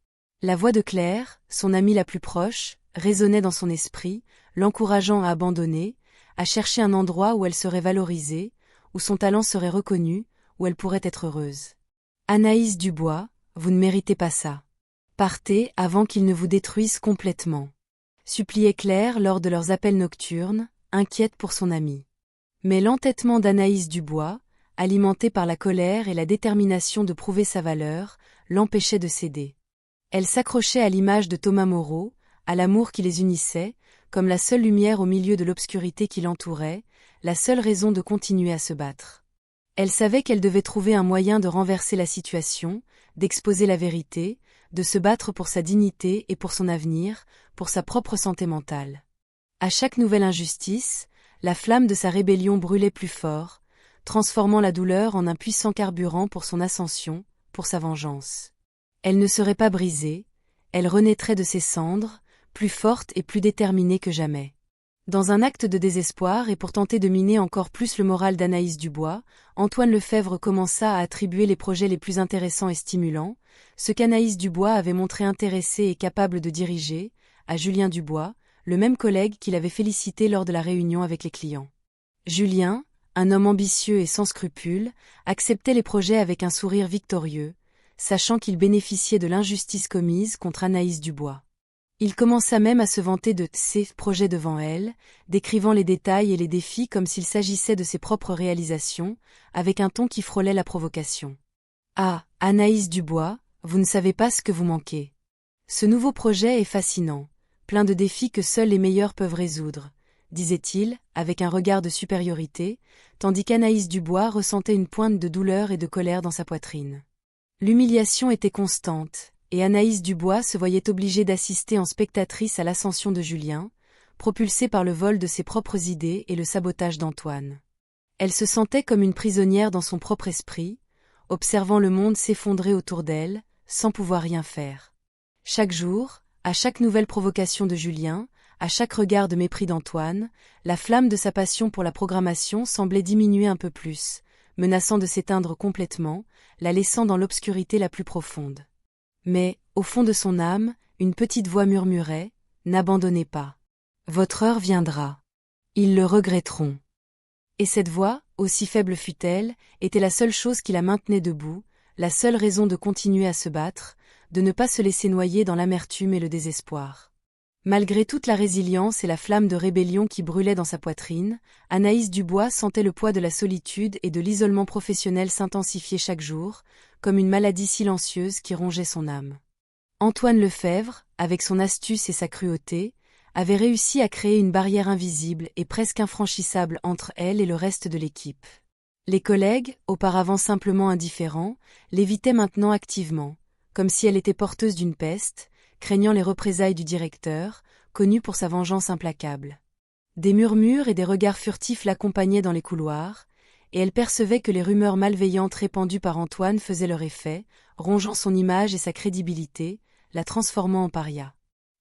La voix de Claire, son amie la plus proche, résonnait dans son esprit, l'encourageant à abandonner, à chercher un endroit où elle serait valorisée, où son talent serait reconnu, où elle pourrait être heureuse. Anaïs Dubois, vous ne méritez pas ça. Partez avant qu'ils ne vous détruisent complètement. Suppliait Claire lors de leurs appels nocturnes, inquiète pour son amie. Mais l'entêtement d'Anaïs Dubois, alimenté par la colère et la détermination de prouver sa valeur, l'empêchait de céder. Elle s'accrochait à l'image de Thomas Moreau, à l'amour qui les unissait, comme la seule lumière au milieu de l'obscurité qui l'entourait, la seule raison de continuer à se battre. Elle savait qu'elle devait trouver un moyen de renverser la situation, d'exposer la vérité, de se battre pour sa dignité et pour son avenir, pour sa propre santé mentale. À chaque nouvelle injustice, la flamme de sa rébellion brûlait plus fort, transformant la douleur en un puissant carburant pour son ascension, pour sa vengeance. Elle ne serait pas brisée, elle renaîtrait de ses cendres, plus forte et plus déterminée que jamais. Dans un acte de désespoir et pour tenter de miner encore plus le moral d'Anaïs Dubois, Antoine Lefèvre commença à attribuer les projets les plus intéressants et stimulants, ce qu'Anaïs Dubois avait montré intéressée et capable de diriger, à Julien Dubois, le même collègue qui l'avait félicité lors de la réunion avec les clients. Julien, un homme ambitieux et sans scrupules, acceptait les projets avec un sourire victorieux, sachant qu'il bénéficiait de l'injustice commise contre Anaïs Dubois. Il commença même à se vanter de ses projets devant elle, décrivant les détails et les défis comme s'il s'agissait de ses propres réalisations, avec un ton qui frôlait la provocation. « Ah, Anaïs Dubois, vous ne savez pas ce que vous manquez. Ce nouveau projet est fascinant, plein de défis que seuls les meilleurs peuvent résoudre, » disait-il, avec un regard de supériorité, tandis qu'Anaïs Dubois ressentait une pointe de douleur et de colère dans sa poitrine. L'humiliation était constante, et Anaïs Dubois se voyait obligée d'assister en spectatrice à l'ascension de Julien, propulsée par le vol de ses propres idées et le sabotage d'Antoine. Elle se sentait comme une prisonnière dans son propre esprit, observant le monde s'effondrer autour d'elle, sans pouvoir rien faire. Chaque jour, à chaque nouvelle provocation de Julien, à chaque regard de mépris d'Antoine, la flamme de sa passion pour la programmation semblait diminuer un peu plus, menaçant de s'éteindre complètement, la laissant dans l'obscurité la plus profonde. Mais, au fond de son âme, une petite voix murmurait « N'abandonnez pas. Votre heure viendra. Ils le regretteront. » Et cette voix, aussi faible fût-elle, était la seule chose qui la maintenait debout, la seule raison de continuer à se battre, de ne pas se laisser noyer dans l'amertume et le désespoir. Malgré toute la résilience et la flamme de rébellion qui brûlait dans sa poitrine, Anaïs Dubois sentait le poids de la solitude et de l'isolement professionnel s'intensifier chaque jour, comme une maladie silencieuse qui rongeait son âme. Antoine Lefèvre, avec son astuce et sa cruauté, avait réussi à créer une barrière invisible et presque infranchissable entre elle et le reste de l'équipe. Les collègues, auparavant simplement indifférents, l'évitaient maintenant activement, comme si elle était porteuse d'une peste, craignant les représailles du directeur, connu pour sa vengeance implacable. Des murmures et des regards furtifs l'accompagnaient dans les couloirs, et elle percevait que les rumeurs malveillantes répandues par Antoine faisaient leur effet, rongeant son image et sa crédibilité, la transformant en paria.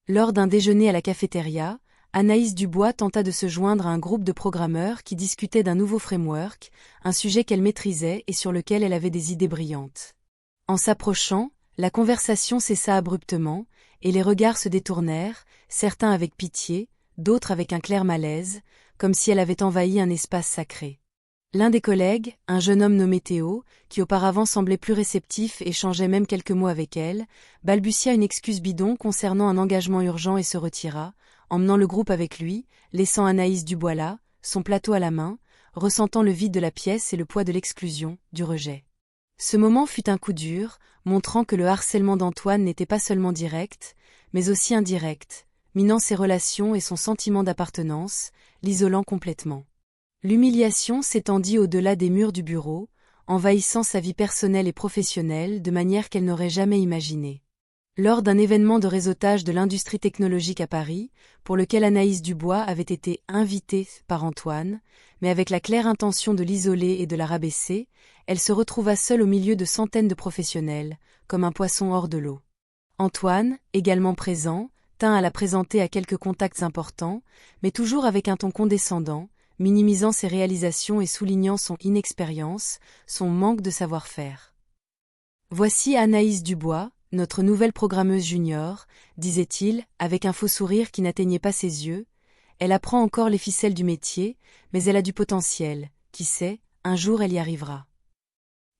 Lors d'un déjeuner à la cafétéria, Anaïs Dubois tenta de se joindre à un groupe de programmeurs qui discutaient d'un nouveau framework, un sujet qu'elle maîtrisait et sur lequel elle avait des idées brillantes. En s'approchant, la conversation cessa abruptement, et les regards se détournèrent, certains avec pitié, d'autres avec un clair malaise, comme si elle avait envahi un espace sacré. L'un des collègues, un jeune homme nommé Théo, qui auparavant semblait plus réceptif et échangeait même quelques mots avec elle, balbutia une excuse bidon concernant un engagement urgent et se retira, emmenant le groupe avec lui, laissant Anaïs Dubois là, son plateau à la main, ressentant le vide de la pièce et le poids de l'exclusion, du rejet. Ce moment fut un coup dur, montrant que le harcèlement d'Antoine n'était pas seulement direct, mais aussi indirect, minant ses relations et son sentiment d'appartenance, l'isolant complètement. L'humiliation s'étendit au-delà des murs du bureau, envahissant sa vie personnelle et professionnelle de manière qu'elle n'aurait jamais imaginée. Lors d'un événement de réseautage de l'industrie technologique à Paris, pour lequel Anaïs Dubois avait été invitée par Antoine, mais avec la claire intention de l'isoler et de la rabaisser, elle se retrouva seule au milieu de centaines de professionnels, comme un poisson hors de l'eau. Antoine, également présent, tint à la présenter à quelques contacts importants, mais toujours avec un ton condescendant, minimisant ses réalisations et soulignant son inexpérience, son manque de savoir-faire. Voici Anaïs Dubois, notre nouvelle programmeuse junior, disait-il, avec un faux sourire qui n'atteignait pas ses yeux. Elle apprend encore les ficelles du métier, mais elle a du potentiel, qui sait, un jour elle y arrivera.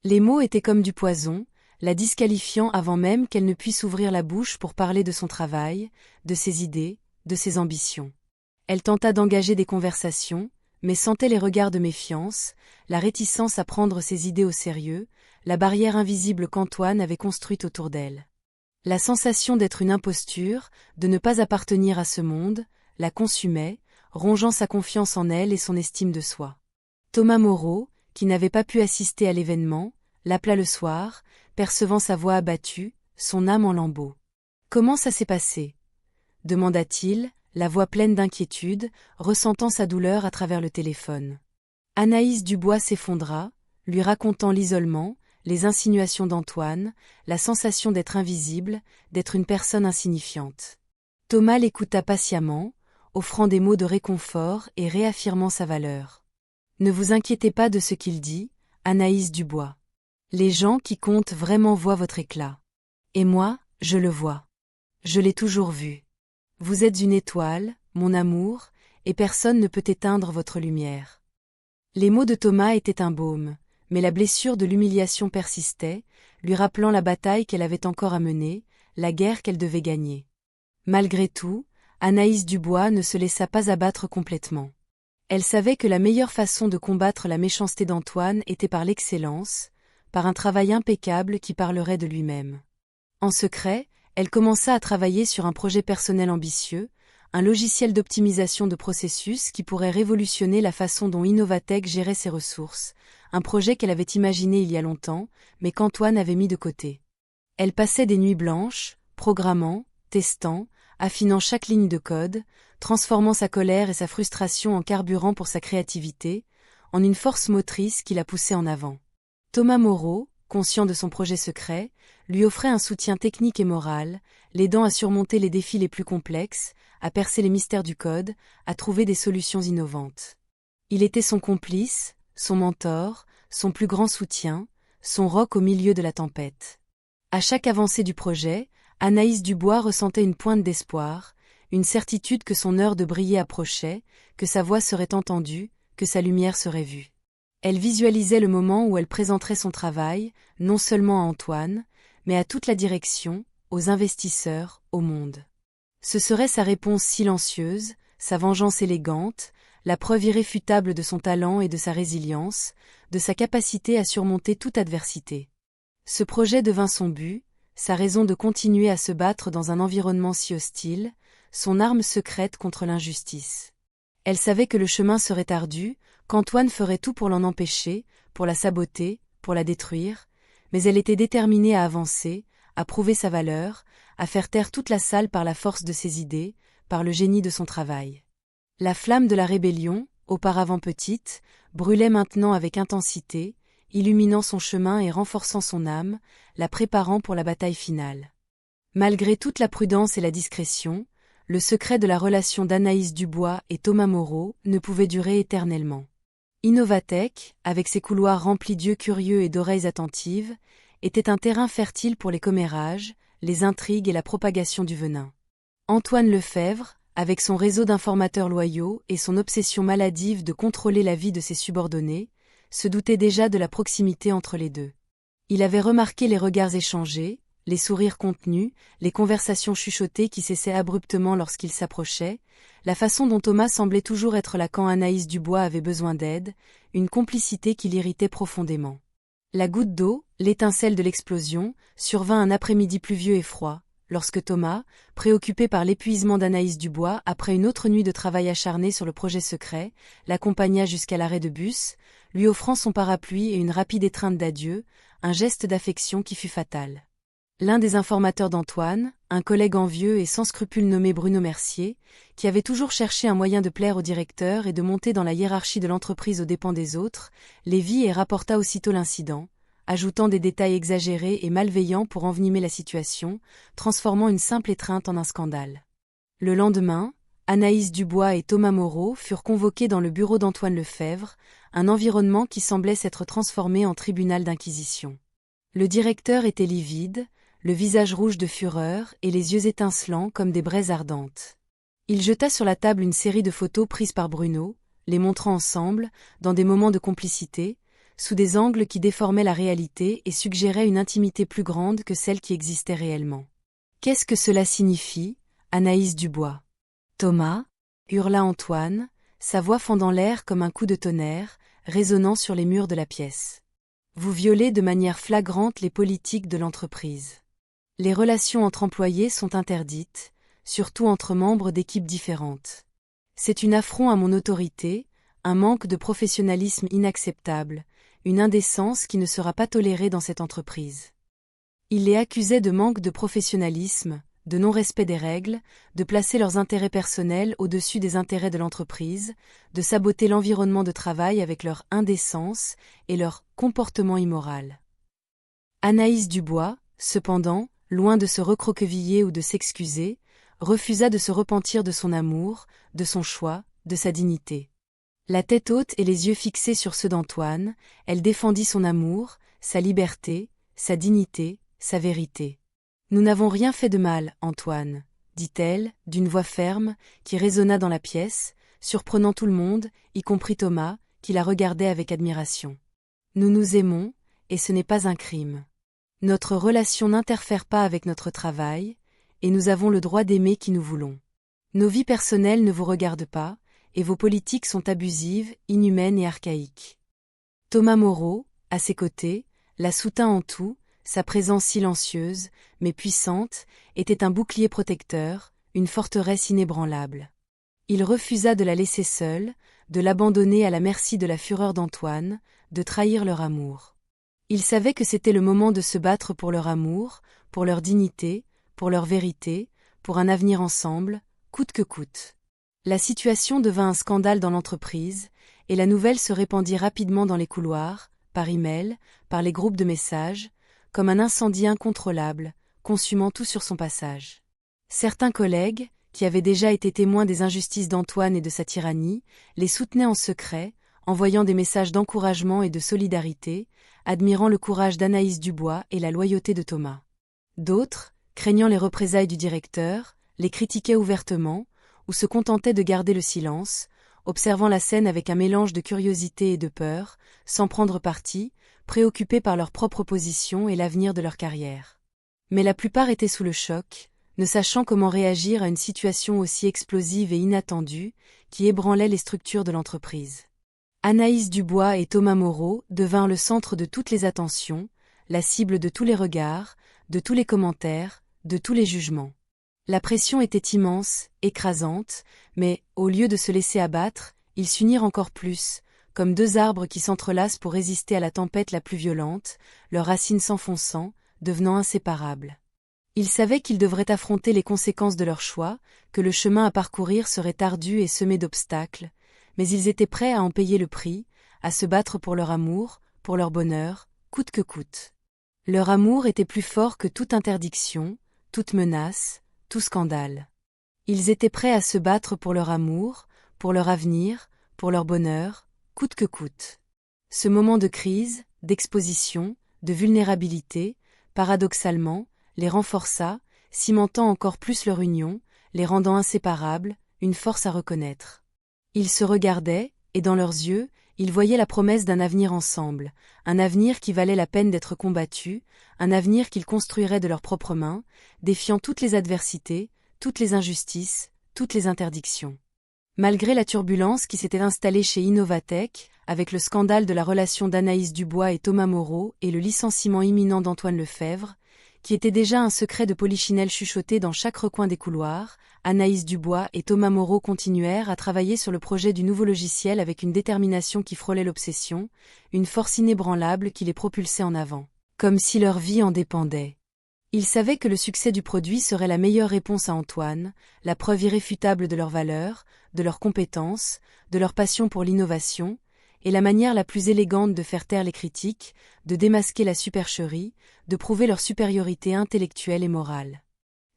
Les mots étaient comme du poison, la disqualifiant avant même qu'elle ne puisse ouvrir la bouche pour parler de son travail, de ses idées, de ses ambitions. Elle tenta d'engager des conversations, mais sentait les regards de méfiance, la réticence à prendre ses idées au sérieux, la barrière invisible qu'Antoine avait construite autour d'elle. La sensation d'être une imposture, de ne pas appartenir à ce monde, la consumait, rongeant sa confiance en elle et son estime de soi. Thomas Moreau, qui n'avait pas pu assister à l'événement, l'appela le soir, percevant sa voix abattue, son âme en lambeaux. « Comment ça s'est passé ?» demanda-t-il, la voix pleine d'inquiétude, ressentant sa douleur à travers le téléphone. Anaïs Dubois s'effondra, lui racontant l'isolement, les insinuations d'Antoine, la sensation d'être invisible, d'être une personne insignifiante. Thomas l'écouta patiemment, offrant des mots de réconfort et réaffirmant sa valeur. « Ne vous inquiétez pas de ce qu'il dit, Anaïs Dubois. Les gens qui comptent vraiment voient votre éclat. Et moi, je le vois. Je l'ai toujours vu. Vous êtes une étoile, mon amour, et personne ne peut éteindre votre lumière. » Les mots de Thomas étaient un baume, mais la blessure de l'humiliation persistait, lui rappelant la bataille qu'elle avait encore à mener, la guerre qu'elle devait gagner. Malgré tout, Anaïs Dubois ne se laissa pas abattre complètement. Elle savait que la meilleure façon de combattre la méchanceté d'Antoine était par l'excellence, par un travail impeccable qui parlerait de lui-même. En secret, elle commença à travailler sur un projet personnel ambitieux, un logiciel d'optimisation de processus qui pourrait révolutionner la façon dont Innovatech gérait ses ressources, un projet qu'elle avait imaginé il y a longtemps, mais qu'Antoine avait mis de côté. Elle passait des nuits blanches, programmant, testant, affinant chaque ligne de code, transformant sa colère et sa frustration en carburant pour sa créativité, en une force motrice qui la poussait en avant. Thomas Moreau, conscient de son projet secret, lui offrait un soutien technique et moral, l'aidant à surmonter les défis les plus complexes, à percer les mystères du code, à trouver des solutions innovantes. Il était son complice, son mentor, son plus grand soutien, son roc au milieu de la tempête. À chaque avancée du projet, Anaïs Dubois ressentait une pointe d'espoir, une certitude que son heure de briller approchait, que sa voix serait entendue, que sa lumière serait vue. Elle visualisait le moment où elle présenterait son travail, non seulement à Antoine, mais à toute la direction, aux investisseurs, au monde. Ce serait sa réponse silencieuse, sa vengeance élégante, la preuve irréfutable de son talent et de sa résilience, de sa capacité à surmonter toute adversité. Ce projet devint son but, sa raison de continuer à se battre dans un environnement si hostile, son arme secrète contre l'injustice. Elle savait que le chemin serait ardu, qu'Antoine ferait tout pour l'en empêcher, pour la saboter, pour la détruire, mais elle était déterminée à avancer, à prouver sa valeur, à faire taire toute la salle par la force de ses idées, par le génie de son travail. La flamme de la rébellion, auparavant petite, brûlait maintenant avec intensité, illuminant son chemin et renforçant son âme, la préparant pour la bataille finale. Malgré toute la prudence et la discrétion, le secret de la relation d'Anaïs Dubois et Thomas Moreau ne pouvait durer éternellement. Innovatech, avec ses couloirs remplis d'yeux curieux et d'oreilles attentives, était un terrain fertile pour les commérages, les intrigues et la propagation du venin. Antoine Lefebvre, avec son réseau d'informateurs loyaux et son obsession maladive de contrôler la vie de ses subordonnés, se doutait déjà de la proximité entre les deux. Il avait remarqué les regards échangés, les sourires contenus, les conversations chuchotées qui cessaient abruptement lorsqu'ils s'approchaient, la façon dont Thomas semblait toujours être là quand Anaïs Dubois avait besoin d'aide, une complicité qui l'irritait profondément. La goutte d'eau, l'étincelle de l'explosion, survint un après-midi pluvieux et froid, lorsque Thomas, préoccupé par l'épuisement d'Anaïs Dubois après une autre nuit de travail acharné sur le projet secret, l'accompagna jusqu'à l'arrêt de bus, lui offrant son parapluie et une rapide étreinte d'adieu, un geste d'affection qui fut fatal. L'un des informateurs d'Antoine, un collègue envieux et sans scrupule nommé Bruno Mercier, qui avait toujours cherché un moyen de plaire au directeur et de monter dans la hiérarchie de l'entreprise aux dépens des autres, les vit et rapporta aussitôt l'incident, ajoutant des détails exagérés et malveillants pour envenimer la situation, transformant une simple étreinte en un scandale. Le lendemain, Anaïs Dubois et Thomas Moreau furent convoqués dans le bureau d'Antoine Lefèvre, un environnement qui semblait s'être transformé en tribunal d'inquisition. Le directeur était livide, le visage rouge de fureur et les yeux étincelants comme des braises ardentes. Il jeta sur la table une série de photos prises par Bruno, les montrant ensemble, dans des moments de complicité, sous des angles qui déformaient la réalité et suggéraient une intimité plus grande que celle qui existait réellement. « Qu'est-ce que cela signifie, Anaïs Dubois ?» Thomas, hurla Antoine, sa voix fendant l'air comme un coup de tonnerre, résonnant sur les murs de la pièce. Vous violez de manière flagrante les politiques de l'entreprise. Les relations entre employés sont interdites, surtout entre membres d'équipes différentes. C'est un affront à mon autorité, un manque de professionnalisme inacceptable, une indécence qui ne sera pas tolérée dans cette entreprise. Il les accusait de manque de professionnalisme, de non-respect des règles, de placer leurs intérêts personnels au-dessus des intérêts de l'entreprise, de saboter l'environnement de travail avec leur indécence et leur comportement immoral. Anaïs Dubois, cependant, loin de se recroqueviller ou de s'excuser, refusa de se repentir de son amour, de son choix, de sa dignité. La tête haute et les yeux fixés sur ceux d'Antoine, elle défendit son amour, sa liberté, sa dignité, sa vérité. « Nous n'avons rien fait de mal, Antoine, » dit-elle, d'une voix ferme, qui résonna dans la pièce, surprenant tout le monde, y compris Thomas, qui la regardait avec admiration. « Nous nous aimons, et ce n'est pas un crime. Notre relation n'interfère pas avec notre travail, et nous avons le droit d'aimer qui nous voulons. Nos vies personnelles ne vous regardent pas, et vos politiques sont abusives, inhumaines et archaïques. » Thomas Moreau, à ses côtés, la soutint en tout, sa présence silencieuse, mais puissante, était un bouclier protecteur, une forteresse inébranlable. Il refusa de la laisser seule, de l'abandonner à la merci de la fureur d'Antoine, de trahir leur amour. Il savait que c'était le moment de se battre pour leur amour, pour leur dignité, pour leur vérité, pour un avenir ensemble, coûte que coûte. La situation devint un scandale dans l'entreprise, et la nouvelle se répandit rapidement dans les couloirs, par email, par les groupes de messages, comme un incendie incontrôlable, consumant tout sur son passage. Certains collègues, qui avaient déjà été témoins des injustices d'Antoine et de sa tyrannie, les soutenaient en secret, envoyant des messages d'encouragement et de solidarité, admirant le courage d'Anaïs Dubois et la loyauté de Thomas. D'autres, craignant les représailles du directeur, les critiquaient ouvertement, ou se contentaient de garder le silence, observant la scène avec un mélange de curiosité et de peur, sans prendre parti, préoccupés par leur propre position et l'avenir de leur carrière. Mais la plupart étaient sous le choc, ne sachant comment réagir à une situation aussi explosive et inattendue, qui ébranlait les structures de l'entreprise. Anaïs Dubois et Thomas Moreau devinrent le centre de toutes les attentions, la cible de tous les regards, de tous les commentaires, de tous les jugements. La pression était immense, écrasante, mais, au lieu de se laisser abattre, ils s'unirent encore plus, comme deux arbres qui s'entrelacent pour résister à la tempête la plus violente, leurs racines s'enfonçant, devenant inséparables. Ils savaient qu'ils devraient affronter les conséquences de leur choix, que le chemin à parcourir serait ardu et semé d'obstacles, mais ils étaient prêts à en payer le prix, à se battre pour leur amour, pour leur bonheur, coûte que coûte. Leur amour était plus fort que toute interdiction, toute menace, tout scandale. Ils étaient prêts à se battre pour leur amour, pour leur avenir, pour leur bonheur, coûte que coûte. Ce moment de crise, d'exposition, de vulnérabilité, paradoxalement, les renforça, cimentant encore plus leur union, les rendant inséparables, une force à reconnaître. Ils se regardaient, et dans leurs yeux, ils voyaient la promesse d'un avenir ensemble, un avenir qui valait la peine d'être combattu, un avenir qu'ils construiraient de leurs propres mains, défiant toutes les adversités, toutes les injustices, toutes les interdictions. Malgré la turbulence qui s'était installée chez Innovatech, avec le scandale de la relation d'Anaïs Dubois et Thomas Moreau et le licenciement imminent d'Antoine Lefèvre, qui était déjà un secret de polichinelle chuchoté dans chaque recoin des couloirs, Anaïs Dubois et Thomas Moreau continuèrent à travailler sur le projet du nouveau logiciel avec une détermination qui frôlait l'obsession, une force inébranlable qui les propulsait en avant, comme si leur vie en dépendait. Ils savaient que le succès du produit serait la meilleure réponse à Antoine, la preuve irréfutable de leur valeur, de leurs compétences, de leur passion pour l'innovation, et la manière la plus élégante de faire taire les critiques, de démasquer la supercherie, de prouver leur supériorité intellectuelle et morale.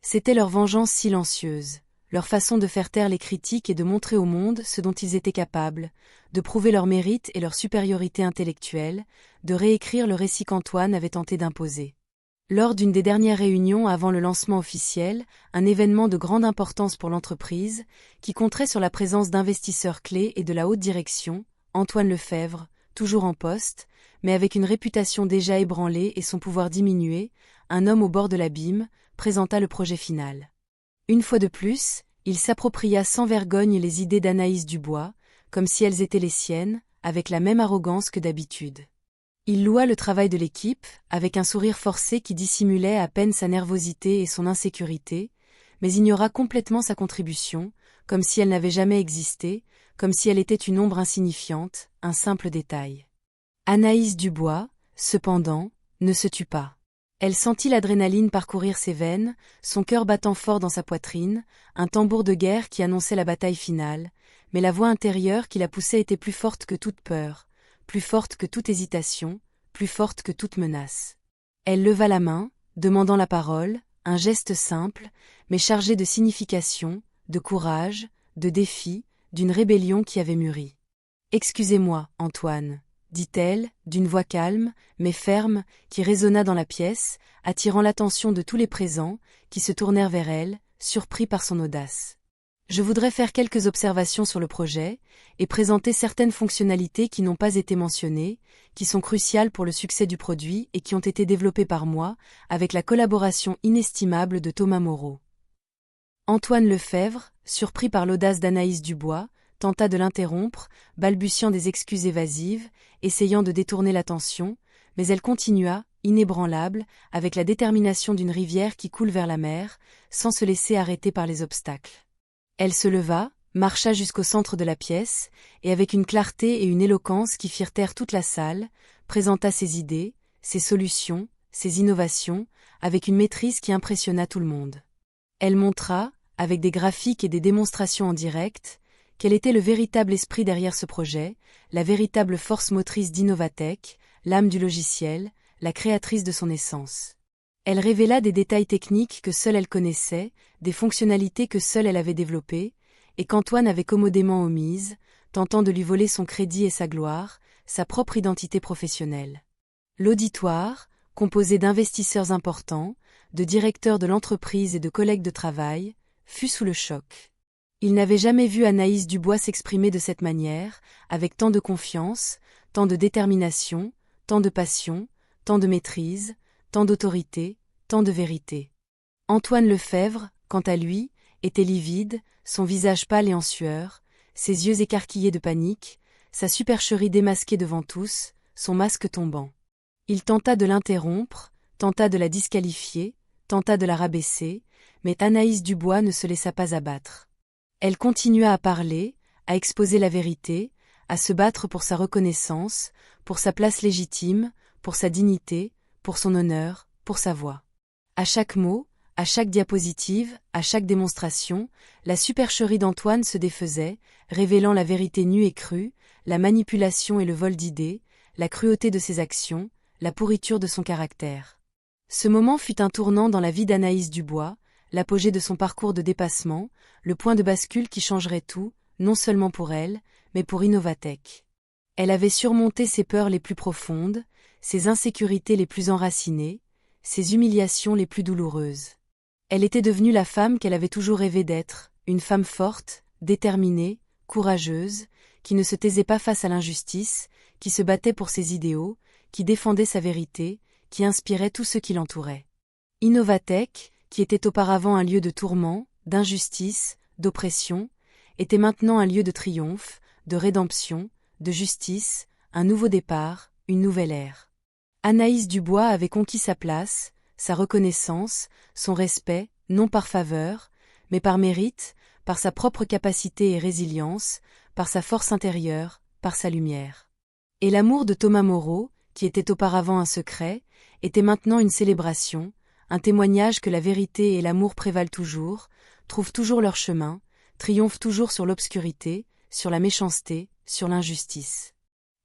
C'était leur vengeance silencieuse, leur façon de faire taire les critiques et de montrer au monde ce dont ils étaient capables, de prouver leur mérite et leur supériorité intellectuelle, de réécrire le récit qu'Antoine avait tenté d'imposer. Lors d'une des dernières réunions avant le lancement officiel, un événement de grande importance pour l'entreprise, qui compterait sur la présence d'investisseurs clés et de la haute direction, Antoine Lefèvre, toujours en poste, mais avec une réputation déjà ébranlée et son pouvoir diminué, un homme au bord de l'abîme, présenta le projet final. Une fois de plus, il s'appropria sans vergogne les idées d'Anaïs Dubois, comme si elles étaient les siennes, avec la même arrogance que d'habitude. Il loua le travail de l'équipe, avec un sourire forcé qui dissimulait à peine sa nervosité et son insécurité, mais ignora complètement sa contribution, comme si elle n'avait jamais existé, comme si elle était une ombre insignifiante, un simple détail. Anaïs Dubois, cependant, ne se tut pas. Elle sentit l'adrénaline parcourir ses veines, son cœur battant fort dans sa poitrine, un tambour de guerre qui annonçait la bataille finale, mais la voix intérieure qui la poussait était plus forte que toute peur, plus forte que toute hésitation, plus forte que toute menace. Elle leva la main, demandant la parole, un geste simple, mais chargé de signification, de courage, de défi, d'une rébellion qui avait mûri. « Excusez-moi, Antoine, » dit-elle, d'une voix calme, mais ferme, qui résonna dans la pièce, attirant l'attention de tous les présents, qui se tournèrent vers elle, surpris par son audace. Je voudrais faire quelques observations sur le projet, et présenter certaines fonctionnalités qui n'ont pas été mentionnées, qui sont cruciales pour le succès du produit et qui ont été développées par moi, avec la collaboration inestimable de Thomas Moreau. Antoine Lefèvre, surpris par l'audace d'Anaïs Dubois, tenta de l'interrompre, balbutiant des excuses évasives, essayant de détourner l'attention, mais elle continua, inébranlable, avec la détermination d'une rivière qui coule vers la mer, sans se laisser arrêter par les obstacles. Elle se leva, marcha jusqu'au centre de la pièce, et avec une clarté et une éloquence qui firent taire toute la salle, présenta ses idées, ses solutions, ses innovations, avec une maîtrise qui impressionna tout le monde. Elle montra, avec des graphiques et des démonstrations en direct, quel était le véritable esprit derrière ce projet, la véritable force motrice d'Innovatech, l'âme du logiciel, la créatrice de son essence. Elle révéla des détails techniques que seule elle connaissait, des fonctionnalités que seule elle avait développées, et qu'Antoine avait commodément omises, tentant de lui voler son crédit et sa gloire, sa propre identité professionnelle. L'auditoire, composé d'investisseurs importants, de directeurs de l'entreprise et de collègues de travail, fut sous le choc. Il n'avait jamais vu Anaïs Dubois s'exprimer de cette manière, avec tant de confiance, tant de détermination, tant de passion, tant de maîtrise, tant d'autorité, tant de vérité. Antoine Lefèvre, quant à lui, était livide, son visage pâle et en sueur, ses yeux écarquillés de panique, sa supercherie démasquée devant tous, son masque tombant. Il tenta de l'interrompre, tenta de la disqualifier, tenta de la rabaisser, mais Anaïs Dubois ne se laissa pas abattre. Elle continua à parler, à exposer la vérité, à se battre pour sa reconnaissance, pour sa place légitime, pour sa dignité, pour son honneur, pour sa voix. À chaque mot, à chaque diapositive, à chaque démonstration, la supercherie d'Antoine se défaisait, révélant la vérité nue et crue, la manipulation et le vol d'idées, la cruauté de ses actions, la pourriture de son caractère. Ce moment fut un tournant dans la vie d'Anaïs Dubois, l'apogée de son parcours de dépassement, le point de bascule qui changerait tout, non seulement pour elle, mais pour Innovatech. Elle avait surmonté ses peurs les plus profondes, ses insécurités les plus enracinées, ses humiliations les plus douloureuses. Elle était devenue la femme qu'elle avait toujours rêvé d'être, une femme forte, déterminée, courageuse, qui ne se taisait pas face à l'injustice, qui se battait pour ses idéaux, qui défendait sa vérité, qui inspirait tous ceux qui l'entouraient. Innovatech, qui était auparavant un lieu de tourment, d'injustice, d'oppression, était maintenant un lieu de triomphe, de rédemption, de justice, un nouveau départ, une nouvelle ère. Anaïs Dubois avait conquis sa place, sa reconnaissance, son respect, non par faveur, mais par mérite, par sa propre capacité et résilience, par sa force intérieure, par sa lumière. Et l'amour de Thomas Moreau, qui était auparavant un secret, était maintenant une célébration, un témoignage que la vérité et l'amour prévalent toujours, trouvent toujours leur chemin, triomphent toujours sur l'obscurité, sur la méchanceté, sur l'injustice.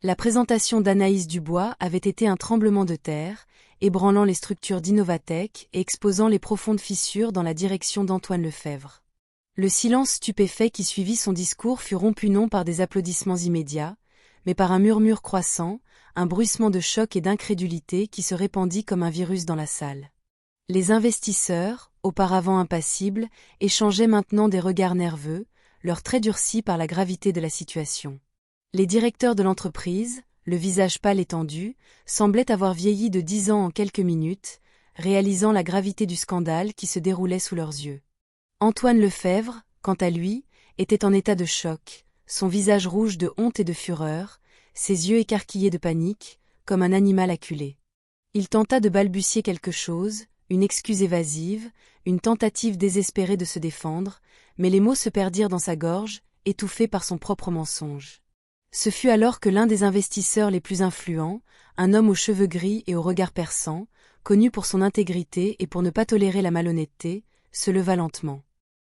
La présentation d'Anaïs Dubois avait été un tremblement de terre, ébranlant les structures d'Innovatech et exposant les profondes fissures dans la direction d'Antoine Lefèvre. Le silence stupéfait qui suivit son discours fut rompu non par des applaudissements immédiats, mais par un murmure croissant, un bruissement de choc et d'incrédulité qui se répandit comme un virus dans la salle. Les investisseurs, auparavant impassibles, échangeaient maintenant des regards nerveux, leurs traits durcis par la gravité de la situation. Les directeurs de l'entreprise, le visage pâle et tendu, semblaient avoir vieilli de 10 ans en quelques minutes, réalisant la gravité du scandale qui se déroulait sous leurs yeux. Antoine Lefèvre, quant à lui, était en état de choc, son visage rouge de honte et de fureur, ses yeux écarquillés de panique, comme un animal acculé. Il tenta de balbutier quelque chose, une excuse évasive, une tentative désespérée de se défendre, mais les mots se perdirent dans sa gorge, étouffés par son propre mensonge. Ce fut alors que l'un des investisseurs les plus influents, un homme aux cheveux gris et au regard perçant, connu pour son intégrité et pour ne pas tolérer la malhonnêteté, se leva lentement.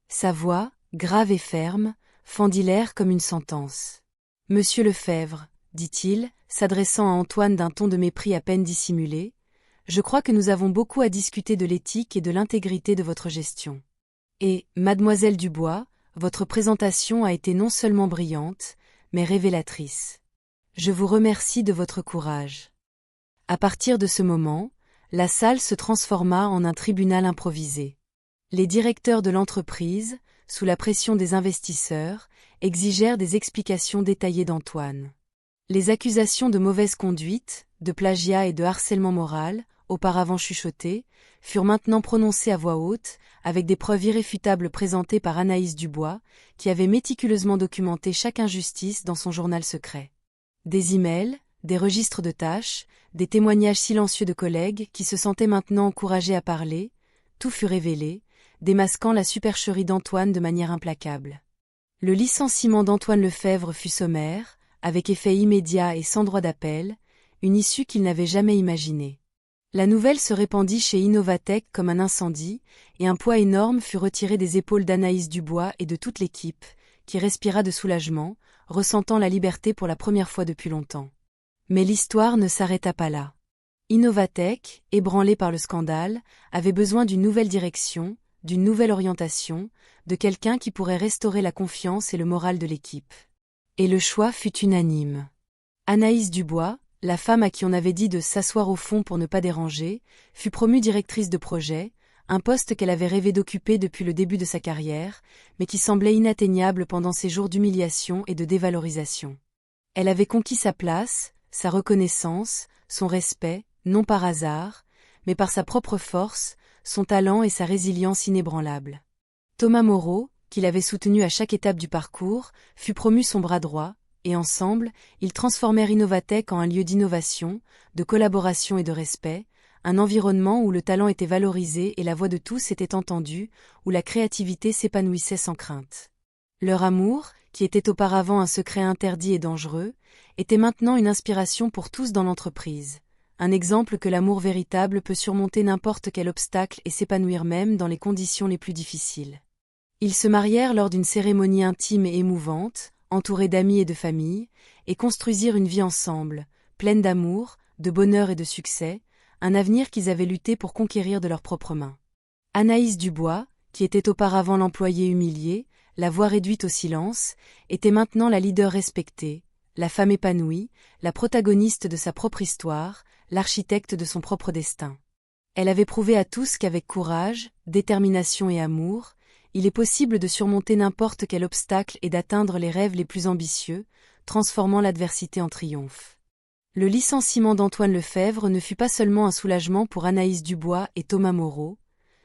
Sa voix, grave et ferme, fendit l'air comme une sentence. « Monsieur Lefèvre, dit-il, s'adressant à Antoine d'un ton de mépris à peine dissimulé, je crois que nous avons beaucoup à discuter de l'éthique et de l'intégrité de votre gestion. Et, mademoiselle Dubois, votre présentation a été non seulement brillante, mais révélatrice. Je vous remercie de votre courage. » À partir de ce moment, la salle se transforma en un tribunal improvisé. Les directeurs de l'entreprise, sous la pression des investisseurs, exigèrent des explications détaillées d'Antoine. Les accusations de mauvaise conduite, de plagiat et de harcèlement moral, auparavant chuchotées, furent maintenant prononcées à voix haute, avec des preuves irréfutables présentées par Anaïs Dubois, qui avait méticuleusement documenté chaque injustice dans son journal secret. Des emails, des registres de tâches, des témoignages silencieux de collègues qui se sentaient maintenant encouragés à parler, tout fut révélé, démasquant la supercherie d'Antoine de manière implacable. Le licenciement d'Antoine Lefèvre fut sommaire, avec effet immédiat et sans droit d'appel, une issue qu'il n'avait jamais imaginée. La nouvelle se répandit chez Innovatech comme un incendie, et un poids énorme fut retiré des épaules d'Anaïs Dubois et de toute l'équipe, qui respira de soulagement, ressentant la liberté pour la première fois depuis longtemps. Mais l'histoire ne s'arrêta pas là. Innovatech, ébranlé par le scandale, avait besoin d'une nouvelle direction, d'une nouvelle orientation, de quelqu'un qui pourrait restaurer la confiance et le moral de l'équipe. Et le choix fut unanime. Anaïs Dubois, la femme à qui on avait dit de s'asseoir au fond pour ne pas déranger, fut promue directrice de projet, un poste qu'elle avait rêvé d'occuper depuis le début de sa carrière, mais qui semblait inatteignable pendant ses jours d'humiliation et de dévalorisation. Elle avait conquis sa place, sa reconnaissance, son respect, non par hasard, mais par sa propre force, son talent et sa résilience inébranlables. Thomas Moreau, qui l'avait soutenu à chaque étape du parcours, fut promu son bras droit, et ensemble, ils transformèrent Innovatech en un lieu d'innovation, de collaboration et de respect, un environnement où le talent était valorisé et la voix de tous était entendue, où la créativité s'épanouissait sans crainte. Leur amour, qui était auparavant un secret interdit et dangereux, était maintenant une inspiration pour tous dans l'entreprise, un exemple que l'amour véritable peut surmonter n'importe quel obstacle et s'épanouir même dans les conditions les plus difficiles. Ils se marièrent lors d'une cérémonie intime et émouvante, entourés d'amis et de famille, et construisirent une vie ensemble, pleine d'amour, de bonheur et de succès, un avenir qu'ils avaient lutté pour conquérir de leurs propres mains. Anaïs Dubois, qui était auparavant l'employée humiliée, la voix réduite au silence, était maintenant la leader respectée, la femme épanouie, la protagoniste de sa propre histoire, l'architecte de son propre destin. Elle avait prouvé à tous qu'avec courage, détermination et amour, il est possible de surmonter n'importe quel obstacle et d'atteindre les rêves les plus ambitieux, transformant l'adversité en triomphe. Le licenciement d'Antoine Lefèvre ne fut pas seulement un soulagement pour Anaïs Dubois et Thomas Moreau,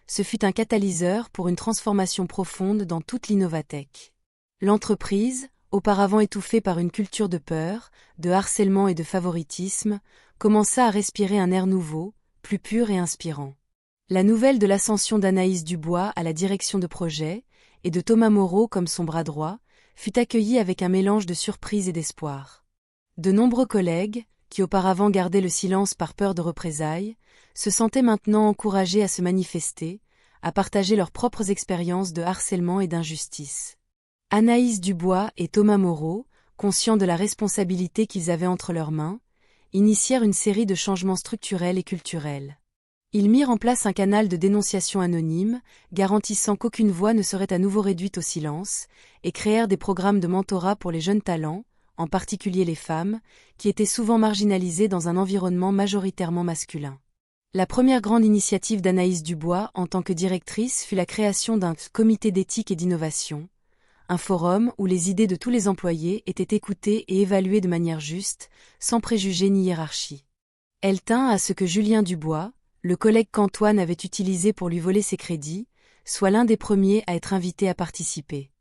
ce fut un catalyseur pour une transformation profonde dans toute l'Innovatech. L'entreprise, auparavant étouffée par une culture de peur, de harcèlement et de favoritisme, commença à respirer un air nouveau, plus pur et inspirant. La nouvelle de l'ascension d'Anaïs Dubois à la direction de projet, et de Thomas Moreau comme son bras droit, fut accueillie avec un mélange de surprise et d'espoir. De nombreux collègues, qui auparavant gardaient le silence par peur de représailles, se sentaient maintenant encouragés à se manifester, à partager leurs propres expériences de harcèlement et d'injustice. Anaïs Dubois et Thomas Moreau, conscients de la responsabilité qu'ils avaient entre leurs mains, initièrent une série de changements structurels et culturels. Ils mirent en place un canal de dénonciation anonyme, garantissant qu'aucune voix ne serait à nouveau réduite au silence, et créèrent des programmes de mentorat pour les jeunes talents, en particulier les femmes, qui étaient souvent marginalisées dans un environnement majoritairement masculin. La première grande initiative d'Anaïs Dubois en tant que directrice fut la création d'un comité d'éthique et d'innovation, un forum où les idées de tous les employés étaient écoutées et évaluées de manière juste, sans préjugés ni hiérarchie. Elle tint à ce que Julien Dubois, le collègue qu'Antoine avait utilisé pour lui voler ses crédits, soit l'un des premiers à être invité à participer.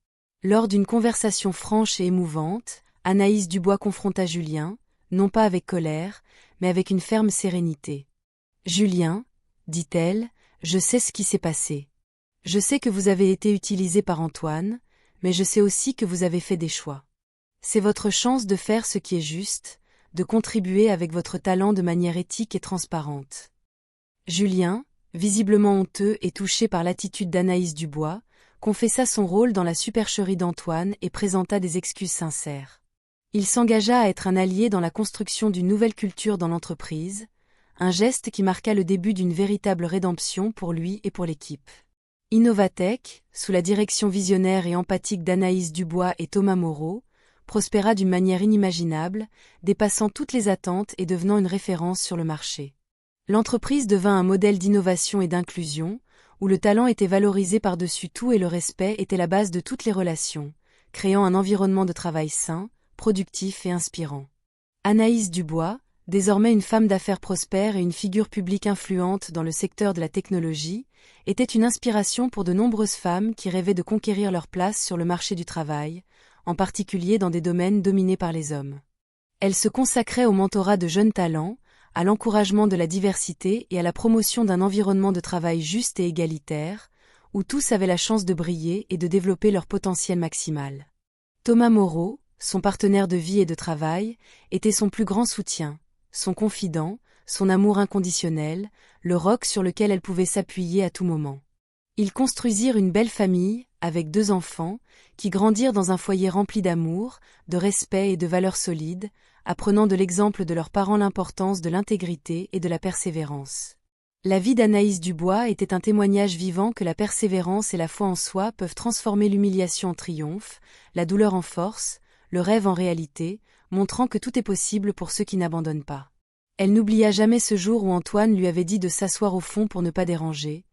Lors d'une conversation franche et émouvante, Anaïs Dubois confronta Julien, non pas avec colère, mais avec une ferme sérénité. « Julien, dit-elle, je sais ce qui s'est passé. Je sais que vous avez été utilisé par Antoine, mais je sais aussi que vous avez fait des choix. C'est votre chance de faire ce qui est juste, de contribuer avec votre talent de manière éthique et transparente. » Julien, visiblement honteux et touché par l'attitude d'Anaïs Dubois, confessa son rôle dans la supercherie d'Antoine et présenta des excuses sincères. Il s'engagea à être un allié dans la construction d'une nouvelle culture dans l'entreprise, un geste qui marqua le début d'une véritable rédemption pour lui et pour l'équipe. Innovatech, sous la direction visionnaire et empathique d'Anaïs Dubois et Thomas Moreau, prospéra d'une manière inimaginable, dépassant toutes les attentes et devenant une référence sur le marché. L'entreprise devint un modèle d'innovation et d'inclusion, où le talent était valorisé par-dessus tout et le respect était la base de toutes les relations, créant un environnement de travail sain, productif et inspirant. Anaïs Dubois, désormais une femme d'affaires prospère et une figure publique influente dans le secteur de la technologie, était une inspiration pour de nombreuses femmes qui rêvaient de conquérir leur place sur le marché du travail, en particulier dans des domaines dominés par les hommes. Elle se consacrait au mentorat de jeunes talents, à l'encouragement de la diversité et à la promotion d'un environnement de travail juste et égalitaire, où tous avaient la chance de briller et de développer leur potentiel maximal. Thomas Moreau, son partenaire de vie et de travail, était son plus grand soutien, son confident, son amour inconditionnel, le roc sur lequel elle pouvait s'appuyer à tout moment. Ils construisirent une belle famille, avec 2 enfants, qui grandirent dans un foyer rempli d'amour, de respect et de valeurs solides, apprenant de l'exemple de leurs parents l'importance de l'intégrité et de la persévérance. La vie d'Anaïs Dubois était un témoignage vivant que la persévérance et la foi en soi peuvent transformer l'humiliation en triomphe, la douleur en force, le rêve en réalité, montrant que tout est possible pour ceux qui n'abandonnent pas. Elle n'oublia jamais ce jour où Antoine lui avait dit de s'asseoir au fond pour ne pas déranger,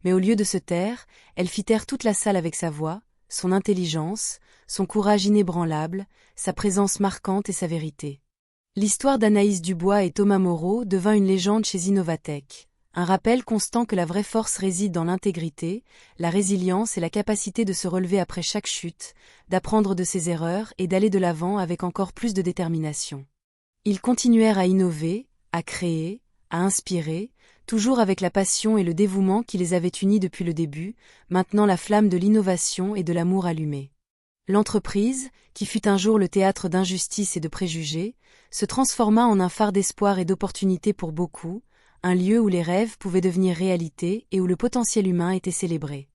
mais au lieu de se taire, elle fit taire toute la salle avec sa voix, son intelligence, son courage inébranlable, sa présence marquante et sa vérité. L'histoire d'Anaïs Dubois et Thomas Moreau devint une légende chez Innovatech, un rappel constant que la vraie force réside dans l'intégrité, la résilience et la capacité de se relever après chaque chute, d'apprendre de ses erreurs et d'aller de l'avant avec encore plus de détermination. Ils continuèrent à innover, à créer, à inspirer, toujours avec la passion et le dévouement qui les avaient unis depuis le début, maintenant la flamme de l'innovation et de l'amour allumée. L'entreprise, qui fut un jour le théâtre d'injustice et de préjugés, se transforma en un phare d'espoir et d'opportunités pour beaucoup, un lieu où les rêves pouvaient devenir réalité et où le potentiel humain était célébré.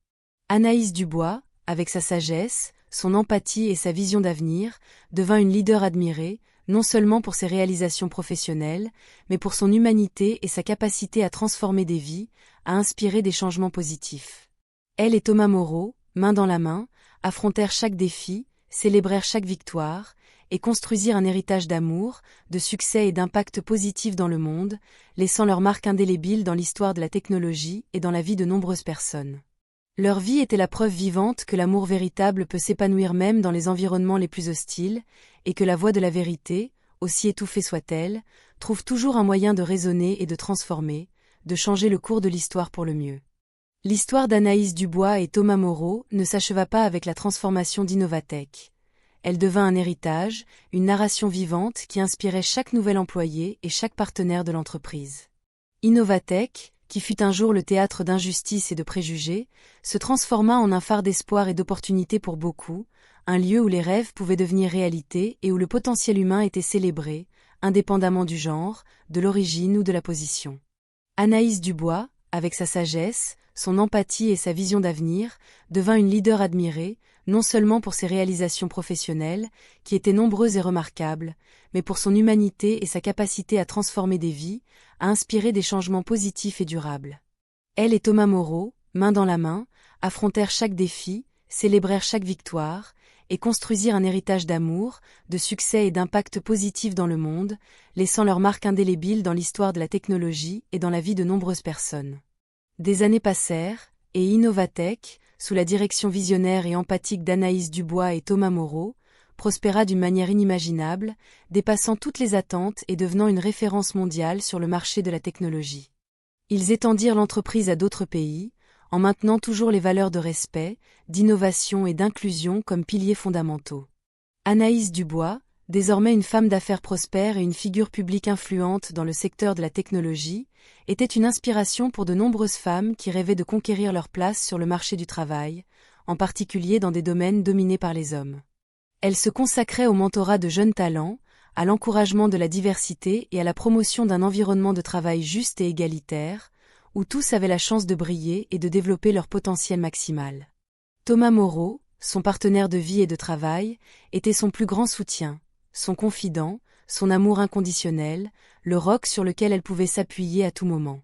Anaïs Dubois, avec sa sagesse, son empathie et sa vision d'avenir, devint une leader admirée, non seulement pour ses réalisations professionnelles, mais pour son humanité et sa capacité à transformer des vies, à inspirer des changements positifs. Elle et Thomas Moreau, main dans la main, affrontèrent chaque défi, célébrèrent chaque victoire, et construisirent un héritage d'amour, de succès et d'impact positif dans le monde, laissant leur marque indélébile dans l'histoire de la technologie et dans la vie de nombreuses personnes. Leur vie était la preuve vivante que l'amour véritable peut s'épanouir même dans les environnements les plus hostiles, et que la voix de la vérité, aussi étouffée soit-elle, trouve toujours un moyen de résonner et de transformer, de changer le cours de l'histoire pour le mieux. L'histoire d'Anaïs Dubois et Thomas Moreau ne s'acheva pas avec la transformation d'Innovatech. Elle devint un héritage, une narration vivante qui inspirait chaque nouvel employé et chaque partenaire de l'entreprise. Innovatech, qui fut un jour le théâtre d'injustice et de préjugés, se transforma en un phare d'espoir et d'opportunités pour beaucoup, un lieu où les rêves pouvaient devenir réalité et où le potentiel humain était célébré, indépendamment du genre, de l'origine ou de la position. Anaïs Dubois, avec sa sagesse, son empathie et sa vision d'avenir, devint une leader admirée, non seulement pour ses réalisations professionnelles, qui étaient nombreuses et remarquables, mais pour son humanité et sa capacité à transformer des vies, à inspirer des changements positifs et durables. Elle et Thomas Moreau, main dans la main, affrontèrent chaque défi, célébrèrent chaque victoire, et construisirent un héritage d'amour, de succès et d'impact positif dans le monde, laissant leur marque indélébile dans l'histoire de la technologie et dans la vie de nombreuses personnes. Des années passèrent, et Innovatech, sous la direction visionnaire et empathique d'Anaïs Dubois et Thomas Moreau, prospéra d'une manière inimaginable, dépassant toutes les attentes et devenant une référence mondiale sur le marché de la technologie. Ils étendirent l'entreprise à d'autres pays, en maintenant toujours les valeurs de respect, d'innovation et d'inclusion comme piliers fondamentaux. Anaïs Dubois, désormais une femme d'affaires prospère et une figure publique influente dans le secteur de la technologie, était une inspiration pour de nombreuses femmes qui rêvaient de conquérir leur place sur le marché du travail, en particulier dans des domaines dominés par les hommes. Elle se consacrait au mentorat de jeunes talents, à l'encouragement de la diversité et à la promotion d'un environnement de travail juste et égalitaire, où tous avaient la chance de briller et de développer leur potentiel maximal. Thomas Moreau, son partenaire de vie et de travail, était son plus grand soutien, son confident, son amour inconditionnel, le roc sur lequel elle pouvait s'appuyer à tout moment.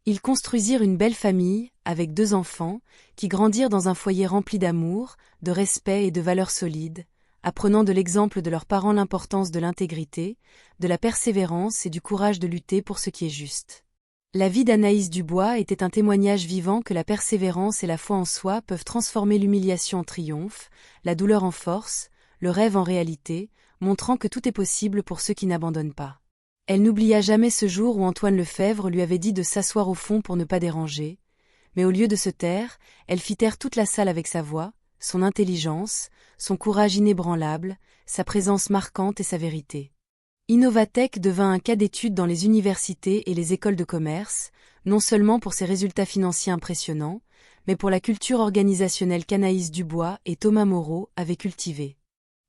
Ils construisirent une belle famille, avec 2 enfants, qui grandirent dans un foyer rempli d'amour, de respect et de valeurs solides, apprenant de l'exemple de leurs parents l'importance de l'intégrité, de la persévérance et du courage de lutter pour ce qui est juste. La vie d'Anaïs Dubois était un témoignage vivant que la persévérance et la foi en soi peuvent transformer l'humiliation en triomphe, la douleur en force, le rêve en réalité, montrant que tout est possible pour ceux qui n'abandonnent pas. Elle n'oublia jamais ce jour où Antoine Lefèvre lui avait dit de s'asseoir au fond pour ne pas déranger, mais au lieu de se taire, elle fit taire toute la salle avec sa voix, son intelligence, son courage inébranlable, sa présence marquante et sa vérité. Innovatech devint un cas d'étude dans les universités et les écoles de commerce, non seulement pour ses résultats financiers impressionnants, mais pour la culture organisationnelle qu'Anaïs Dubois et Thomas Moreau avaient cultivée.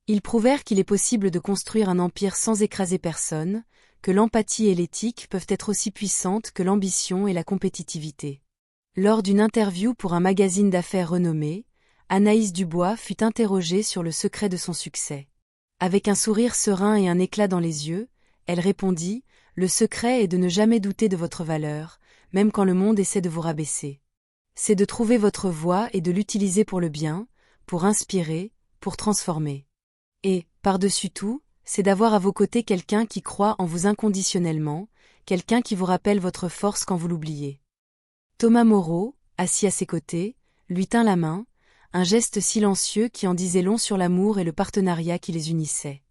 Ils prouvèrent qu'il est possible de construire un empire sans écraser personne, que l'empathie et l'éthique peuvent être aussi puissantes que l'ambition et la compétitivité. Lors d'une interview pour un magazine d'affaires renommé, Anaïs Dubois fut interrogée sur le secret de son succès. Avec un sourire serein et un éclat dans les yeux, elle répondit « Le secret est de ne jamais douter de votre valeur, même quand le monde essaie de vous rabaisser. C'est de trouver votre voie et de l'utiliser pour le bien, pour inspirer, pour transformer. Et, par-dessus tout, c'est d'avoir à vos côtés quelqu'un qui croit en vous inconditionnellement, quelqu'un qui vous rappelle votre force quand vous l'oubliez. » Thomas Moreau, assis à ses côtés, lui tint la main, un geste silencieux qui en disait long sur l'amour et le partenariat qui les unissait.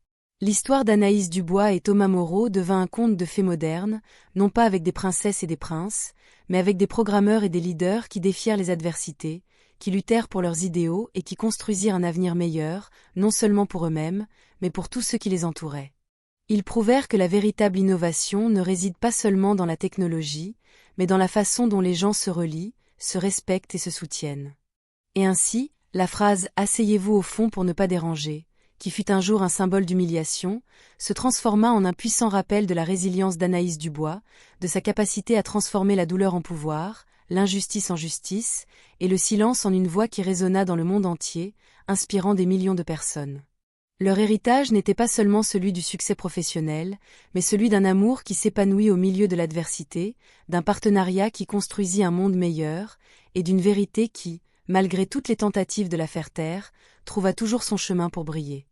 L'histoire d'Anaïs Dubois et Thomas Moreau devint un conte de fées moderne, non pas avec des princesses et des princes, mais avec des programmeurs et des leaders qui défièrent les adversités, qui luttèrent pour leurs idéaux et qui construisirent un avenir meilleur, non seulement pour eux-mêmes, mais pour tous ceux qui les entouraient. Ils prouvèrent que la véritable innovation ne réside pas seulement dans la technologie, mais dans la façon dont les gens se relient, se respectent et se soutiennent. Et ainsi, la phrase « Asseyez-vous au fond pour ne pas déranger », qui fut un jour un symbole d'humiliation, se transforma en un puissant rappel de la résilience d'Anaïs Dubois, de sa capacité à transformer la douleur en pouvoir, l'injustice en justice, et le silence en une voix qui résonna dans le monde entier, inspirant des millions de personnes. Leur héritage n'était pas seulement celui du succès professionnel, mais celui d'un amour qui s'épanouit au milieu de l'adversité, d'un partenariat qui construisit un monde meilleur, et d'une vérité qui, malgré toutes les tentatives de la faire taire, trouva toujours son chemin pour briller.